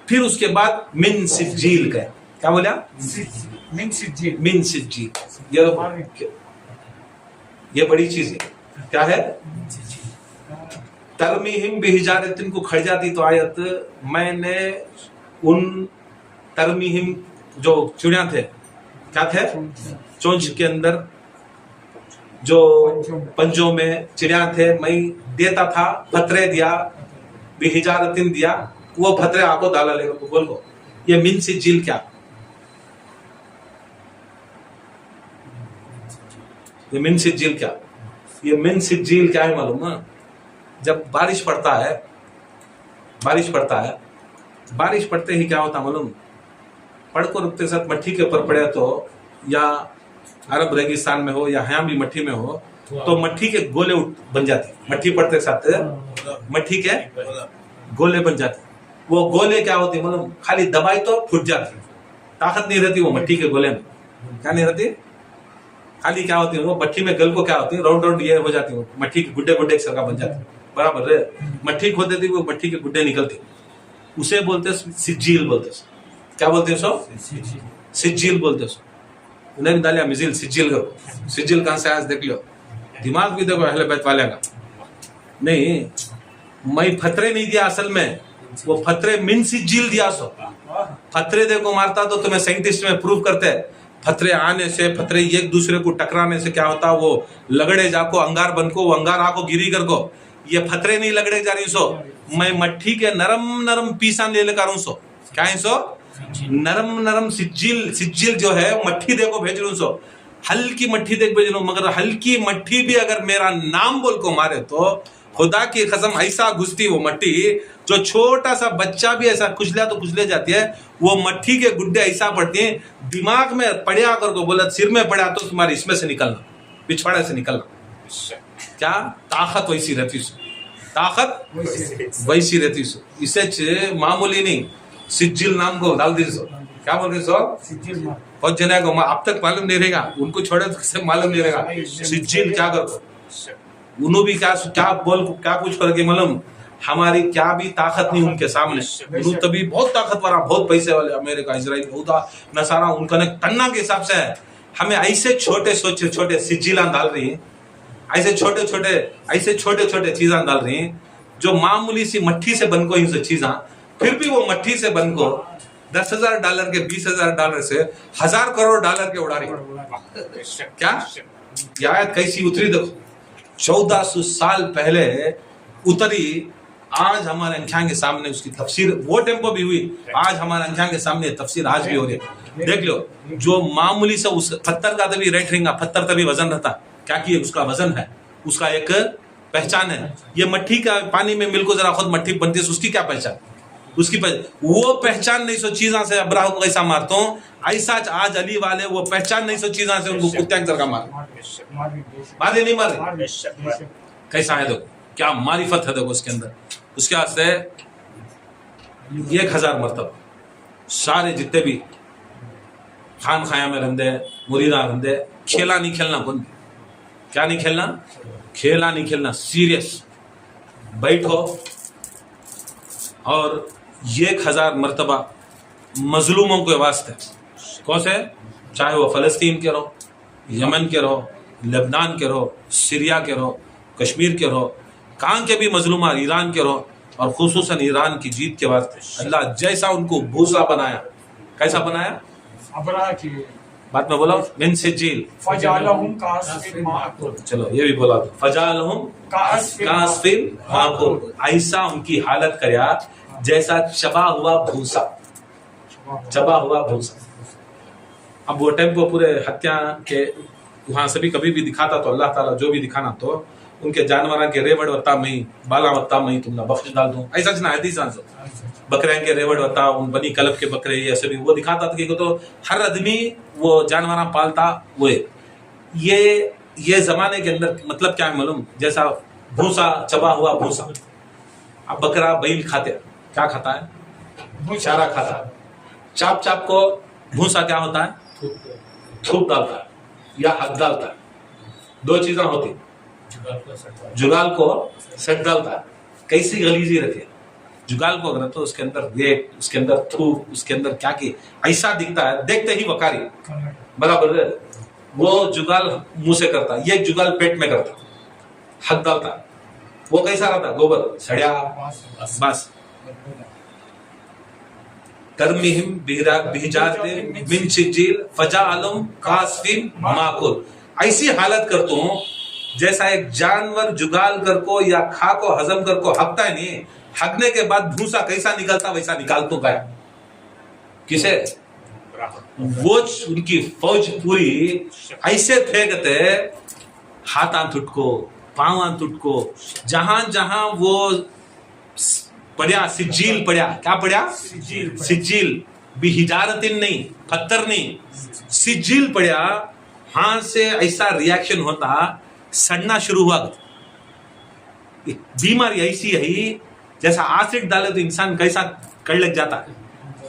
फिर उसके बाद मिन सिज्जील का, क्या बोला, मिन सिज्जील। ये बड़ी चीज है, क्या है, तरमीहिम बिहिजारतिन को खड़ जाती तो आयत, मैंने उन तरमीहिम जो चिड़िया थे, क्या थे, चोंच के अंदर जो पंजों में चिड़िया थे, मैं देता था, फतरे दिया, बिहिजारतिन दिया, वो फतरे आपको डाला लेकर बोल को। ये मिन सिज्जील क्या, ये मिन सिज्जील क्या, ये मिन सिज्जील क्या है मालूम ना। जब बारिश पड़ता है, बारिश पड़ते ही क्या होता मालूम, पड़ को रुकते साथ मट्टी के ऊपर पड़े तो, या अरब रेगिस्तान में हो या यहाँ भी मट्टी में हो, तो मट्टी के गोले बन जाते, मट्टी पड़ते साथ मट्टी के गोले बन जाते। वो गोले क्या होते मालूम, खाली दबाई तो फूट जाती, ताकत नहीं रहती वो मट्टी के गोले में, क्या नहीं रहती, खाली क्या होती है वो मट्टी में गल को क्या होती है राउंड राउंड ये हो जाती है, मट्टी के गुड्डे गुड्डे एक सरका बन जाते हैं, बराबर है। मट्टी खोदते थी वो मट्टी के गुड्डे निकलते, उसे बोलते सिज्जील बोलते। क्या बोलते हैं सो? सिज्जील बोलते। उन्हें भी डालिया मिजिल सिज्जील करो। सिज्जील कहां से आज देख लो, दिमाग भी देखो अहले बैत वाले का। नहीं, मैं फतरे नहीं दिया असल में, वो फतरे मिन सिज्जील दिया। सो फतरे देखो मारता तो तुम्हें साइंटिस्ट में प्रूव करते हैं, फतरे आने से, फतरे एक दूसरे को टकराने से क्या होता, वो लगड़े जाको अंगार बन को, वो अंगार आको गिरी कर को। ये फतरे नहीं लगड़े जा रही सो, मैं मट्टी के नरम नरम पीसा ले लेकर हूं। सो क्या है सो? नरम नरम सिज्जिल। सिज्जिल जो है मट्टी देखो भेज रहा हूं। सो हल्की मट्टी देख भेज रहा हूं, मगर हल्की मट्टी भी अगर मेरा नाम बोल को मारे तो खुदा की कसम ऐसा घुसती वो मट्टी, जो छोटा सा बच्चा भी ऐसा कुचला तो कुचले जाती है, वो मट्टी के गुड्डे ऐसा पड़ती हैं, दिमाग में पड़ा कर को बोला, सिर में पड़ा तो तुम्हारी इसमें से निकलना, पिछवाड़े से निकलना। क्या ताकत वैसी रहती, ताकत वैसी रहती। इसे मामूली नहीं, सिज्जिल नाम को डाल दी। सो क्या बोल रहे सो? बहुत जने को अब तक मालूम नहीं रहेगा, उनको छोड़े तो मालूम नहीं रहेगा सिज्जिल क्या करो। उन्हों भी क्या बोल क्या पूछ कर के मालूम, हमारी क्या भी ताकत नहीं उनके सामने। उन्होंने तभी बहुत ताकतवर, बहुत पैसे वाले, अमेरिका इजराइल यहूदा नसारा उनका ने टन्ना के हिसाब से है। हमें ऐसे छोटे छोटे सिज्जिला डाल रही है, ऐसे छोटे छोटे चीजा डाल रही हैं, जो मामूली सी मट्टी से बन को इन सब चीजा, फिर भी वो मट्टी से बन को $10,000 के, $20,000 से $1,000 करोड़ के उड़ा रही। क्या ये आयत कैसी उतरी देखो, 1400 साल पहले उतरी, आज हमारे आंखों के सामने उसकी तफसीर वो टेम्पो भी हुई, आज हमारे आंखों के सामने तफसीर आज भी हो रही है। देख लो, जो मामूली से उस पत्थर का तभी रेट रहेगा, पत्थर तभी वजन रहता, क्या कि उसका वजन है, उसका एक पहचान है। ये मट्टी का पानी में मिलको जरा खुद मट्टी बनती है, उसकी क्या पहचान, उसकी वो पहचान नहीं। सो चीजा से अब्राह को कैसा मारता हूँ, ऐसा आज अली वाले वो पहचान नहीं। सो चीजा से उनको कुत्ते की तरह मारे नहीं मारे, कैसा है देखो, क्या मारिफत है देखो उसके अंदर। उसके बाद से 1000 मरतबा सारे जितने भी खान खाया में रंदे, मुरीदा रंदे, खेला नहीं खेलना, कौन क्या नहीं खेलना, खेला नहीं खेलना, सीरियस बैठो और 1000 मरतबा मजलूमों के वास्ते, कौन से, चाहे वो फलस्तीन के रहो, यमन के रहो, लेबनान के रहो, सीरिया के रहो, कश्मीर के रहो, कहाँ के भी मजलूमा, ईरान के रहो, और खुसूसन ईरान की जीत के वास्ते अल्लाह जैसा उनको भूसा बनाया, कैसा बनाया, बात में बोला, मिन सिज्जील, चलो ये भी बोला, फजालहुम कास्फिन माकुल, ऐसा उनकी हालत करया जैसा चबा हुआ भूसा। अब वो टाइम को पूरे हत्या के वहां से भी कभी भी दिखाता तो अल्लाह ताला जो भी दिखाना तो उनके जानवरों के रेवड़ वत्ता में, बाला वत्ता में तुमने बख्श डाल दूं, ऐसा ना हदीस से बकरे के रेवड़ वत्ता, उन बनी कलब के बकरे, ये ऐसे भी वो दिखाता था कि तो हर आदमी वो जानवर पालता वो। ये जमाने के अंदर मतलब क्या है मालूम, जैसा भूसा, चबा हुआ भूसा। अब बकरा बैल खाते, क्या खाता है, चारा खाता है, चाप को भूसा क्या होता है, थूक डालता है या हक डालता है, दो चीजें होती, जुगाल को सट डालता है। कैसी गलीजी रखे जुगाल को, अगर तो उसके अंदर वेट, उसके अंदर थूक, उसके अंदर क्या की ऐसा दिखता है, देखते ही वकारी, बराबर है। वो जुगाल मुंह से करता, ये जुगाल पेट में करता, हक डालता, वो कैसा रहता, गोबर सड़िया बस। तरमीहिम बिहिजातिन मिन सिज्जील फजाअलहुम कास्फिन माकुल, ऐसी हालत करता हूं जैसा एक जानवर जुगाल कर को या खा को हजम कर को हकता है, नहीं हकने के बाद भूसा कैसा निकलता वैसा निकाल तो गया। किसे, वो उनकी फौज पूरी ऐसे फेंकते, हाथ टुटको, पाँव टुटको, जहां वो पड़ा सिज्जील पड़ा, क्या पड़ा, सिज्जील भी हिजारतिन नहीं, पत्थर नहीं, सिज्जील पड़ा, हाथ से ऐसा रिएक्शन होता, सड़ना शुरू हुआ। बीमारी ऐसी है जैसा एसिड डाले तो इंसान कैसा कड़ लग जाता है,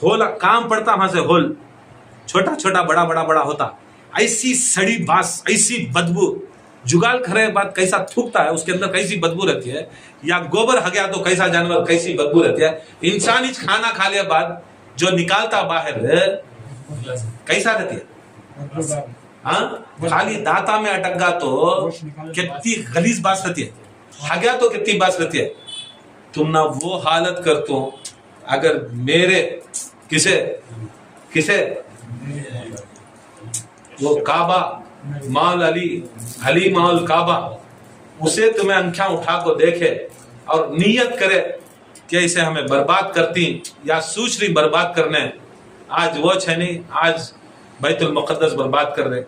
होल काम पड़ता, वहां से होल छोटा छोटा बड़ा होता, ایسی سڑی باس، ایسی بدبو، جگال کھڑے بعد کیسا تھوکتا ہے اس کے اندر کیسی بدبو رہتی ہے، یا گوبر ہو گیا تو کیسا جانور کیسی بدبو رہتی ہے، انسان ہی کھانا کھا لیا بعد جو نکالتا باہر کیسا رہتی ہے، ہاں خالی داتا میں اٹک گا تو کتنی غلیظ باس رہتی ہے، ہو گیا تو کتنی باس رہتی ہے. تم نہ وہ حالت کرتو اگر میرے کسے وہ کعبہ مال علی مال کعبہ اسے تمہیں انکھیاں اٹھا کو دیکھے اور نیت کرے کہ اسے ہمیں برباد کرتی یا سوچ رہی برباد کرنے، آج وہ نہیں، آج بیت المقدس برباد کر رہے،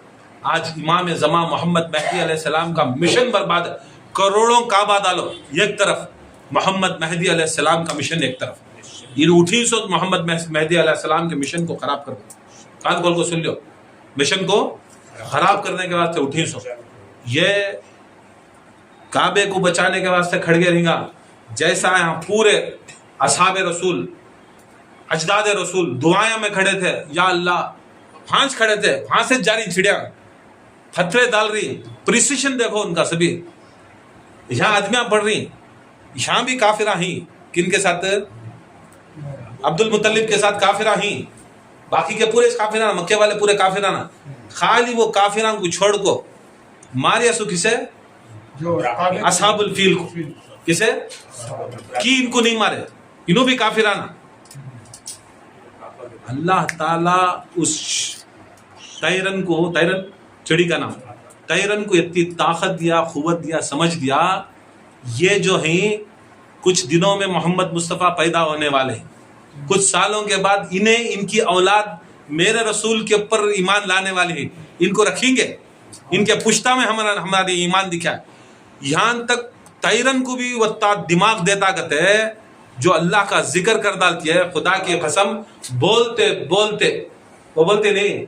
آج امام زمان محمد مہدی علیہ السلام کا مشن برباد ہے. کروڑوں کعبہ ڈالو ایک طرف، محمد مہدی علیہ السلام کا مشن ایک طرف، یہ اٹھی سو محمد مہدی علیہ السلام کے مشن کو خراب کر دو. کان کھول کو سن لو، مشن کو خراب کرنے کے واسطے اٹھی سو، یہ کعبے کو بچانے کے واسطے کھڑے رہیں گا. جیسا یہاں پورے اصحاب رسول اجداد رسول دعائیں میں کھڑے تھے، یا اللہ پھانس کھڑے تھے، پھانسے جاری چھڑیا پتھرے ڈال رہی، پریسیشن دیکھو ان کا سبھی. یہاں آدمیاں پڑھ رہی، یہاں بھی کافرہ ہی، کن کے ساتھ؟ عبد المطلب کے ساتھ کافرہ ہی، باقی کے پورے کافرانہ، مکے والے پورے کافرانہ. خالی وہ کافران کو چھوڑ کو ماریا سو کسے؟ اصحاب الفیل کو. کسے کی؟ ان کو نہیں مارے، انہوں بھی کافرانہ. اللہ تعالیٰ اس تیرن کو، تیرن چڑی کا نام، تیرن کو اتنی طاقت دیا، قوت دیا، سمجھ دیا، یہ جو ہیں کچھ دنوں میں محمد مصطفیٰ پیدا ہونے والے ہیں، کچھ سالوں کے بعد انہیں ان کی اولاد میرے رسول کے اوپر ایمان لانے والے ہیں، ان کو رکھیں گے، ان کے پشتہ میں ہمارا ایمان دکھا ہے. یہاں تک تیرن کو بھی وہ دماغ دیتا کہتے ہیں جو اللہ کا ذکر کر ڈالتی ہے. خدا کی قسم بولتے وہ بولتے نہیں،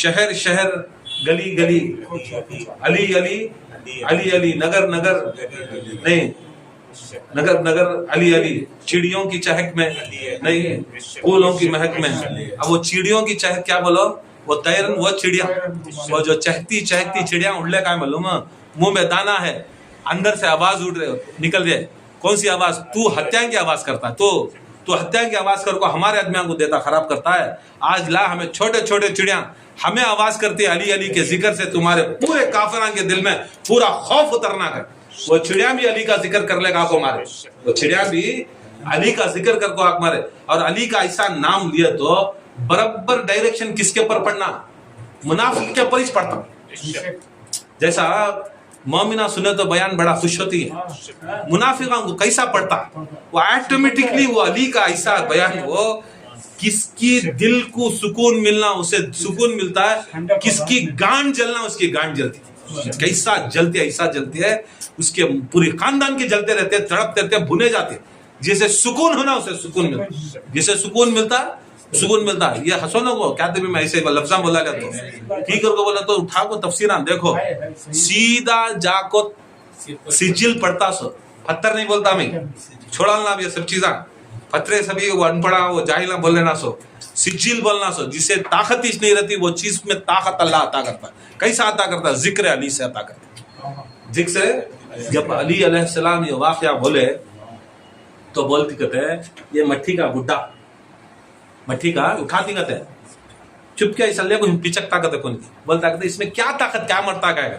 شہر شہر گلی گلی علی علی علی علی نگر نگر نہیں، نگر نگر علی علی، چڑیوں کی چہک میں نہیں، پھولوں کی مہک میں. اب وہ چڑیوں کی چہک کیا بولو، وہ تیرن، وہ چڑیا، وہ جو چہکتی چڑیا اڑلے کا معلوم، منہ میں دانا ہے، اندر سے آواز اڑ رہے نکل جائے. کون سی آواز؟ تو ہتیا کی آواز کرتا، تو ہتیا کی آواز کر کو ہمارے آدمیاں کو دیتا خراب کرتا ہے. آج لا ہمیں چھوٹے چھوٹے چڑیاں ہمیں آواز کرتی ہے علی علی کے ذکر سے، تمہارے پورے کافران کے دل میں پورا خوف اترنا ہے. وہ چڑیاں بھی علی کا ذکر کر لے گا کو مارے، وہ چڑیاں بھی علی کا ذکر کر کو آگ مارے. اور علی کا ایسا نام لیا تو برابر ڈائریکشن کس کے اوپر پڑھنا؟ منافق کے اوپر ہی پڑھتا. جیسا مومنہ سنے تو بیان بڑا خوش ہوتی ہے، منافقوں کو کیسا پڑھتا، وہ آٹومیٹکلی وہ علی کا ایسا بیان، وہ کس کی دل کو سکون ملنا اسے سکون ملتا ہے، کس کی گانڈ جلنا اس کی گانڈ جلتی ہے. کیسا جلتی ہے، ایسا جلتی ہے، اس کے پوری خاندان کے جلتے رہتے، تڑپتے رہتے، بھنے جاتے. جسے سکون ہونا اسے سکون ملتا، جسے سکون ملتا سکون ملتا. یہ حسنوں کو کیا میں ایسے لفظاں بولا جاتا ہوں، ٹھیک کو بولا تو اٹھا کو تفسیران دیکھو، سیدھا جا کو سجل پڑھتا سو، پتھر نہیں بولتا میں، چھوڑا نا یہ سب چیزاں، پتھرے سبھی وہ انپڑھا وہ جاہلا بول لینا سو، سجل بولنا سو. جسے طاقت اس نہیں رہتی وہ چیز میں طاقت اللہ عطا کرتا. کیسا عطا کرتا؟ ذکر علی سے عطا کرتا. ذکر سے جب علی علیہ السلام یہ واقعہ بولے تو بولتی کہتے ہیں یہ مٹھی کا گڈا، مٹھی کا اٹھاتی کہتے ہیں چپ کے اسلے کو پچکتا کہتے کون کی بولتا کہتے اس میں کیا طاقت، کیا مرتا گئے گا،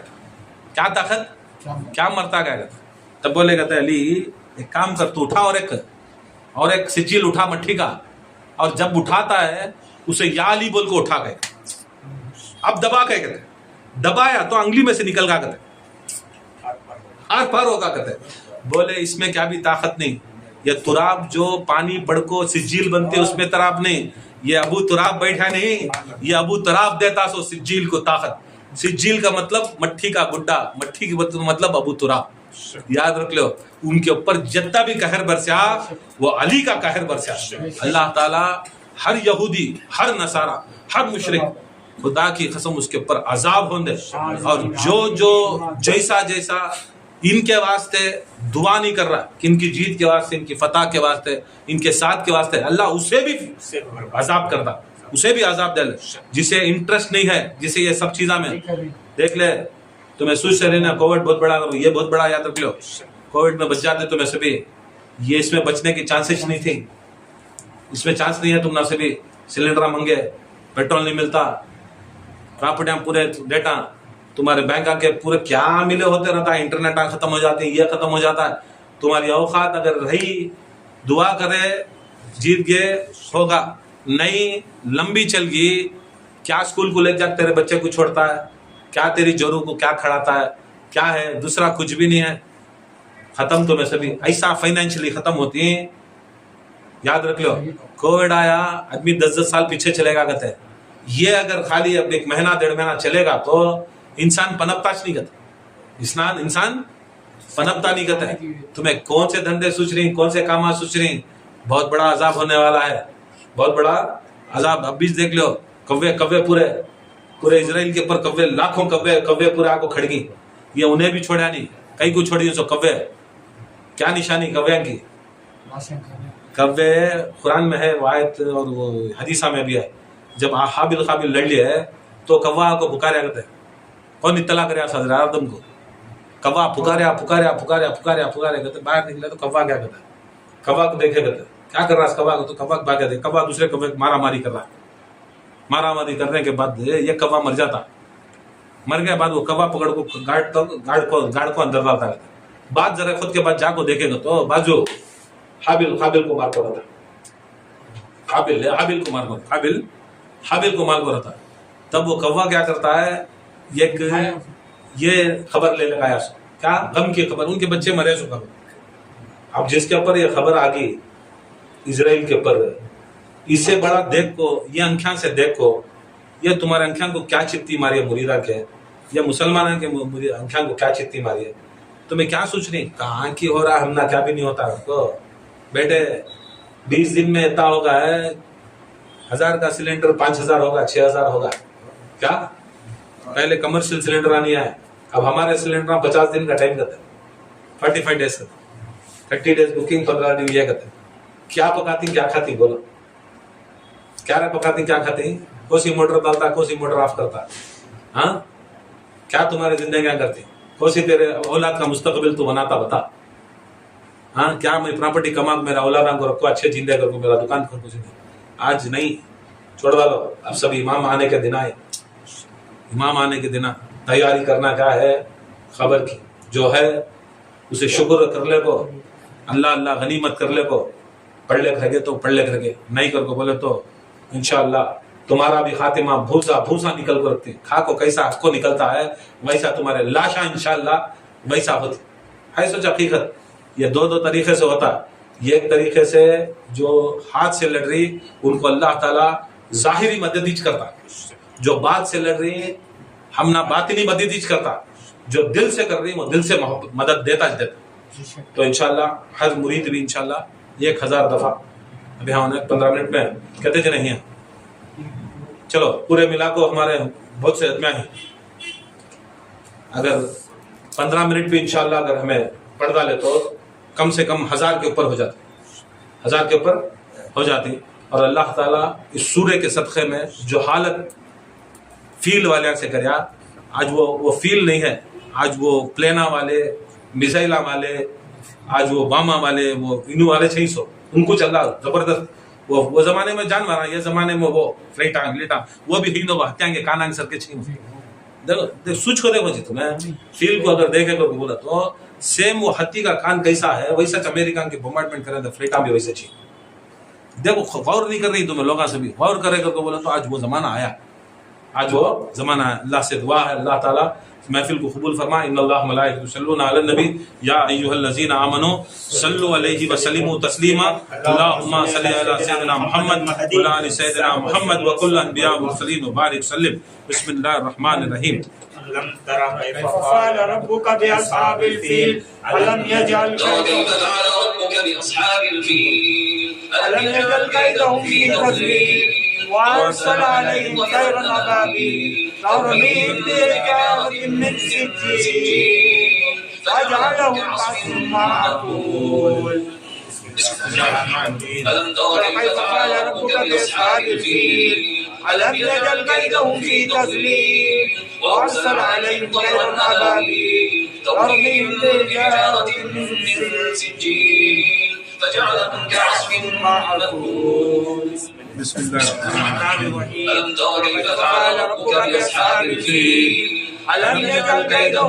کیا طاقت، کیا مرتا گئے گا. تب بولے کہتے علی ایک کام کر، تو اٹھا اور ایک سجل اٹھا مٹھی کا، اور جب اٹھاتا ہے اسے یا علی بول کو اٹھا گئے. اب دبا کے کہتے دبایا تو انگلی میں سے نکل گا کہتے آر پار ہوگا کہتے. بولے اس میں کیا بھی طاقت نہیں، یہ تراب جو پانی پڑ کو سجیل بنتے اس میں تراب نہیں، یہ ابو تراب بیٹھا نہیں، یہ ابو تراب دیتا سو سجیل کو طاقت. سجیل کا مطلب مٹھی کا گڈا، مٹھی کی مطلب ابو تراب. یاد رکھ لو، ان کے اوپر جتنا بھی قہر برسیا وہ علی کا قہر برسیا. اللہ تعالیٰ ہر یہودی، ہر نصارہ، ہر مشرک خدا کی قسم اس کے اوپر عذاب ہوں دے. اور جو جیسا جیسا ان کے واسطے دعا نہیں کر رہا کہ ان کی جیت کے واسطے، ان کی فتح کے واسطے، ان کے ساتھ کے واسطے، اللہ اسے بھی عذاب کرتا. اسے بھی عذاب دے لے. جسے انٹرسٹ نہیں ہے, جسے یہ سب چیزاں میں دیکھ لے, تمہیں سوچ سے رہنا کووڈ بہت بڑا, یہ بہت بڑا یاد رکھ لو, کووڈ میں بچ جاتے تمہیں سبھی. یہ اس میں بچنے کی چانسز نہیں تھی, اس میں چانس نہیں ہے تم نہ سبھی. سلنڈر مہنگے, پیٹرول نہیں ملتا, پراپرٹیاں پورے ڈیٹا تمہارے بینک کے پورے کیا ملے ہوتے رہتا ہے, انٹرنیٹ ختم ہو جاتی ہے, یہ ختم ہو جاتا ہے. تمہاری اوقات اگر رہی, دعا کرے, جیت گئے ہوگا, نہیں لمبی چل گئی. کیا اسکول کو لے جا تیرے بچے کو چھوڑتا ہے, کیا تیری جوروں کو کیا کھڑاتا ہے, کیا ہے دوسرا کچھ بھی نہیں ہے. ختم تمہیں سبھی ایسا فائنینشلی ختم ہوتی ہیں. یاد رکھ لو, کووڈ آیا, آدمی 10 سال پیچھے چلے گا کہتے ہیں. یہ اگر خالی اب 1 مہینہ 1.5 مہینہ چلے گا تو انسان پنپتا نہیں کرتا, انسان پنپتا نہیں کرتا ہے. تمہیں کون سے دھندے سوچ رہی, کون سے کام سوچ رہی, بہت بڑا عذاب ہونے والا ہے, بہت بڑا عذاب. اب بھی دیکھ لو, کوے پورے اسرائیل کے اوپر کوے, لاکھوں کوے پورے آ کو کھڑ گئی. یہ انہیں بھی چھوڑا نہیں, کئی کو چھوڑی سو کوے. کیا نشانی کوے کی؟ کوے قرآن میں ہے آیت اور وہ حدیثہ میں بھی ہے. جب حابل قابل لڑ لیے تو کوا کو پکاریا کرتے, کون اطلاع کرے حضرت آدم کو؟ کوا پکاریا کرتے. باہر نکلے تو کوا کیا کرتا ہے, کوا کو دیکھے کرتے کیا کر رہا ہے کوا کو, تو کوا بھاگے دے. کوا دوسرے کوے مارا ماری کر رہا ہے. مارا ماری کرنے کے بعد یہ کوا مر جاتا, مر گیا بعد وہ کوا پکڑ کو گاڑ کو اندر ڈالتا ہے. بعد ذرا خود کے بعد جا کو دیکھے گا تو بازو حابل کو مار کو رہتا, حابل کو مار کو رہتا. تب وہ کوا کیا کرتا ہے, یہ خبر لے لگایا سو, کیا غم کی خبر, ان کے بچے مرے سو خبر. اب جس کے اوپر یہ خبر آ گئی اسرائیل کے اوپر, اس سے بڑا دیکھو, یہ انکھیاں سے دیکھو, یہ تمہارے انکھیاں کو کیا چتی ماری ہے مریدہ کے, یہ مسلمانوں کے انکھیاں کو کیا چتی ماری ہے. تمہیں کیا سوچ رہی, کہاں کی ہو رہا, ہم نہ کیا بھی نہیں ہوتا کو بیٹے. 20 دن میں اتنا ہوگا ہے, 1000 کا سلنڈر 5000 ہوگا, 6000 ہوگا. کیا پہلے کمرشل سلنڈر آنی ہے, اب ہمارے سلنڈر 50 دن کا ٹائم کرتے ہیں, 45 ڈیز کرتے, 30 ڈیز بکنگ, 15 دن یہ کرتے. کیا پکاتی کیا کھاتی بولو, کیا پکاتی کیا کھاتی, کوسی موٹر ڈالتا, کوسی موٹر آف کرتا. ہاں کیا تمہاری زندگیاں کرتی, کوسی تیرے اولاد کا مستقبل تو بناتا بتا. ہاں کیا میں پراپرٹی کما میرا اولادوں کو رکھو, اچھے جیندے کر کو, میرا دکان کھول کو. آج نہیں, چھوڑوا لو. اب سب امام آنے کے دن آئے, امام آنے کے دن تیاری کرنا کیا ہے خبر کی, جو ہے اسے شکر کر لے کو, اللہ غنیمت کر لے کو. پڑھ لے کر گے تو پڑھ لے کر گے, نہیں کر کو بولے تو انشاءاللہ تمہارا بھی خاتمہ بھوسا نکل کر رکھتی. کھا کو کیسا حق کو نکلتا ہے ویسا تمہارے لاشا انشاءاللہ ویسا ہوتی ہے. سوچ حقیقت یہ 2 طریقے سے ہوتا. یہ ایک طریقے سے جو ہاتھ سے لڑ رہی ان کو اللہ تعالیٰ ظاہری مدد کرتا, جو بات سے لڑ رہی ہم نہ باطنی مدد کرتا, جو دل سے کر رہی وہ دل سے مدد دیتا. تو انشاءاللہ ہر مرید بھی انشاءاللہ 1000 دفعہ, ابھی ہم 15 منٹ میں کہتے تھے نہیں ہیں, چلو پورے ملا کو ہمارے بہت سے ادمیاں ہیں, اگر 15 منٹ بھی انشاءاللہ اگر ہمیں پڑھ ڈالے تو کم سے کم 1000 کے اوپر ہو جاتی, 1000 کے اوپر ہو جاتی. اور اللہ تعالیٰ اس سورے کے صدقے میں جو حالت فیل والے سے کریا, آج وہ فیل نہیں ہے, آج وہ پلینا والے, میزائلہ والے, آج وہ باما والے, وہ انو والے 600 ان کو چل رہا زبردست. وہ زمانے میں جان مارا, یہ زمانے میں وہ لیٹا وہ بھی ہندو ہتیاں کے کانان سر کے 6 دیکھو سوچ کو دیکھو جی, تمہیں فیل کو اگر دیکھے تو بولا تو سیم وہ ہتی کا کان کیسا ہے ویسا امریکہ کے بومبارڈمنٹ کریں تو فلیٹاں بھی ویسے چاہیے. دیکھو غور نہیں کر رہی تمہیں لوگوں سے بھی غور کرے گا تو بولا تو آج وہ زمانہ آیا, آج وہ زمانہ ہے. اللہ سے دعا ہے اللہ تعالیٰ محفل کو قبول فرما. ان اللہ ملائکۃ یصلون علی النبی یا ایھا الذین آمنوا صلوا علیہ وسلموا تسلیما. اللهم صل علی سیدنا محمد وعلی آل سیدنا محمد وکل الانبیاء والمرسلین وبارک وسلم. بسم اللہ الرحمن الرحیم. لم تر كيف فعل ربك بأصحاب الفيل ألم يجعل كيدهم في تضليل وأرسل عليهم طيرا أبابيل ترميهم بحجارة من سجيل فجعلهم كعصف مأكول. بسم الله الرحمن الرحيم كيف فعل ربك بأصحاب الفيل ألم يجعل كيدهم في تضليل وأرسل عليهم طيرا أبابيل ترميهم بحجارة من سجيل فجعلهم كعصف مأكول بسم الله الرحمن الرحيم ألم تر كيف فعل ربك بأصحاب الفيل ألم يجعل كيدهم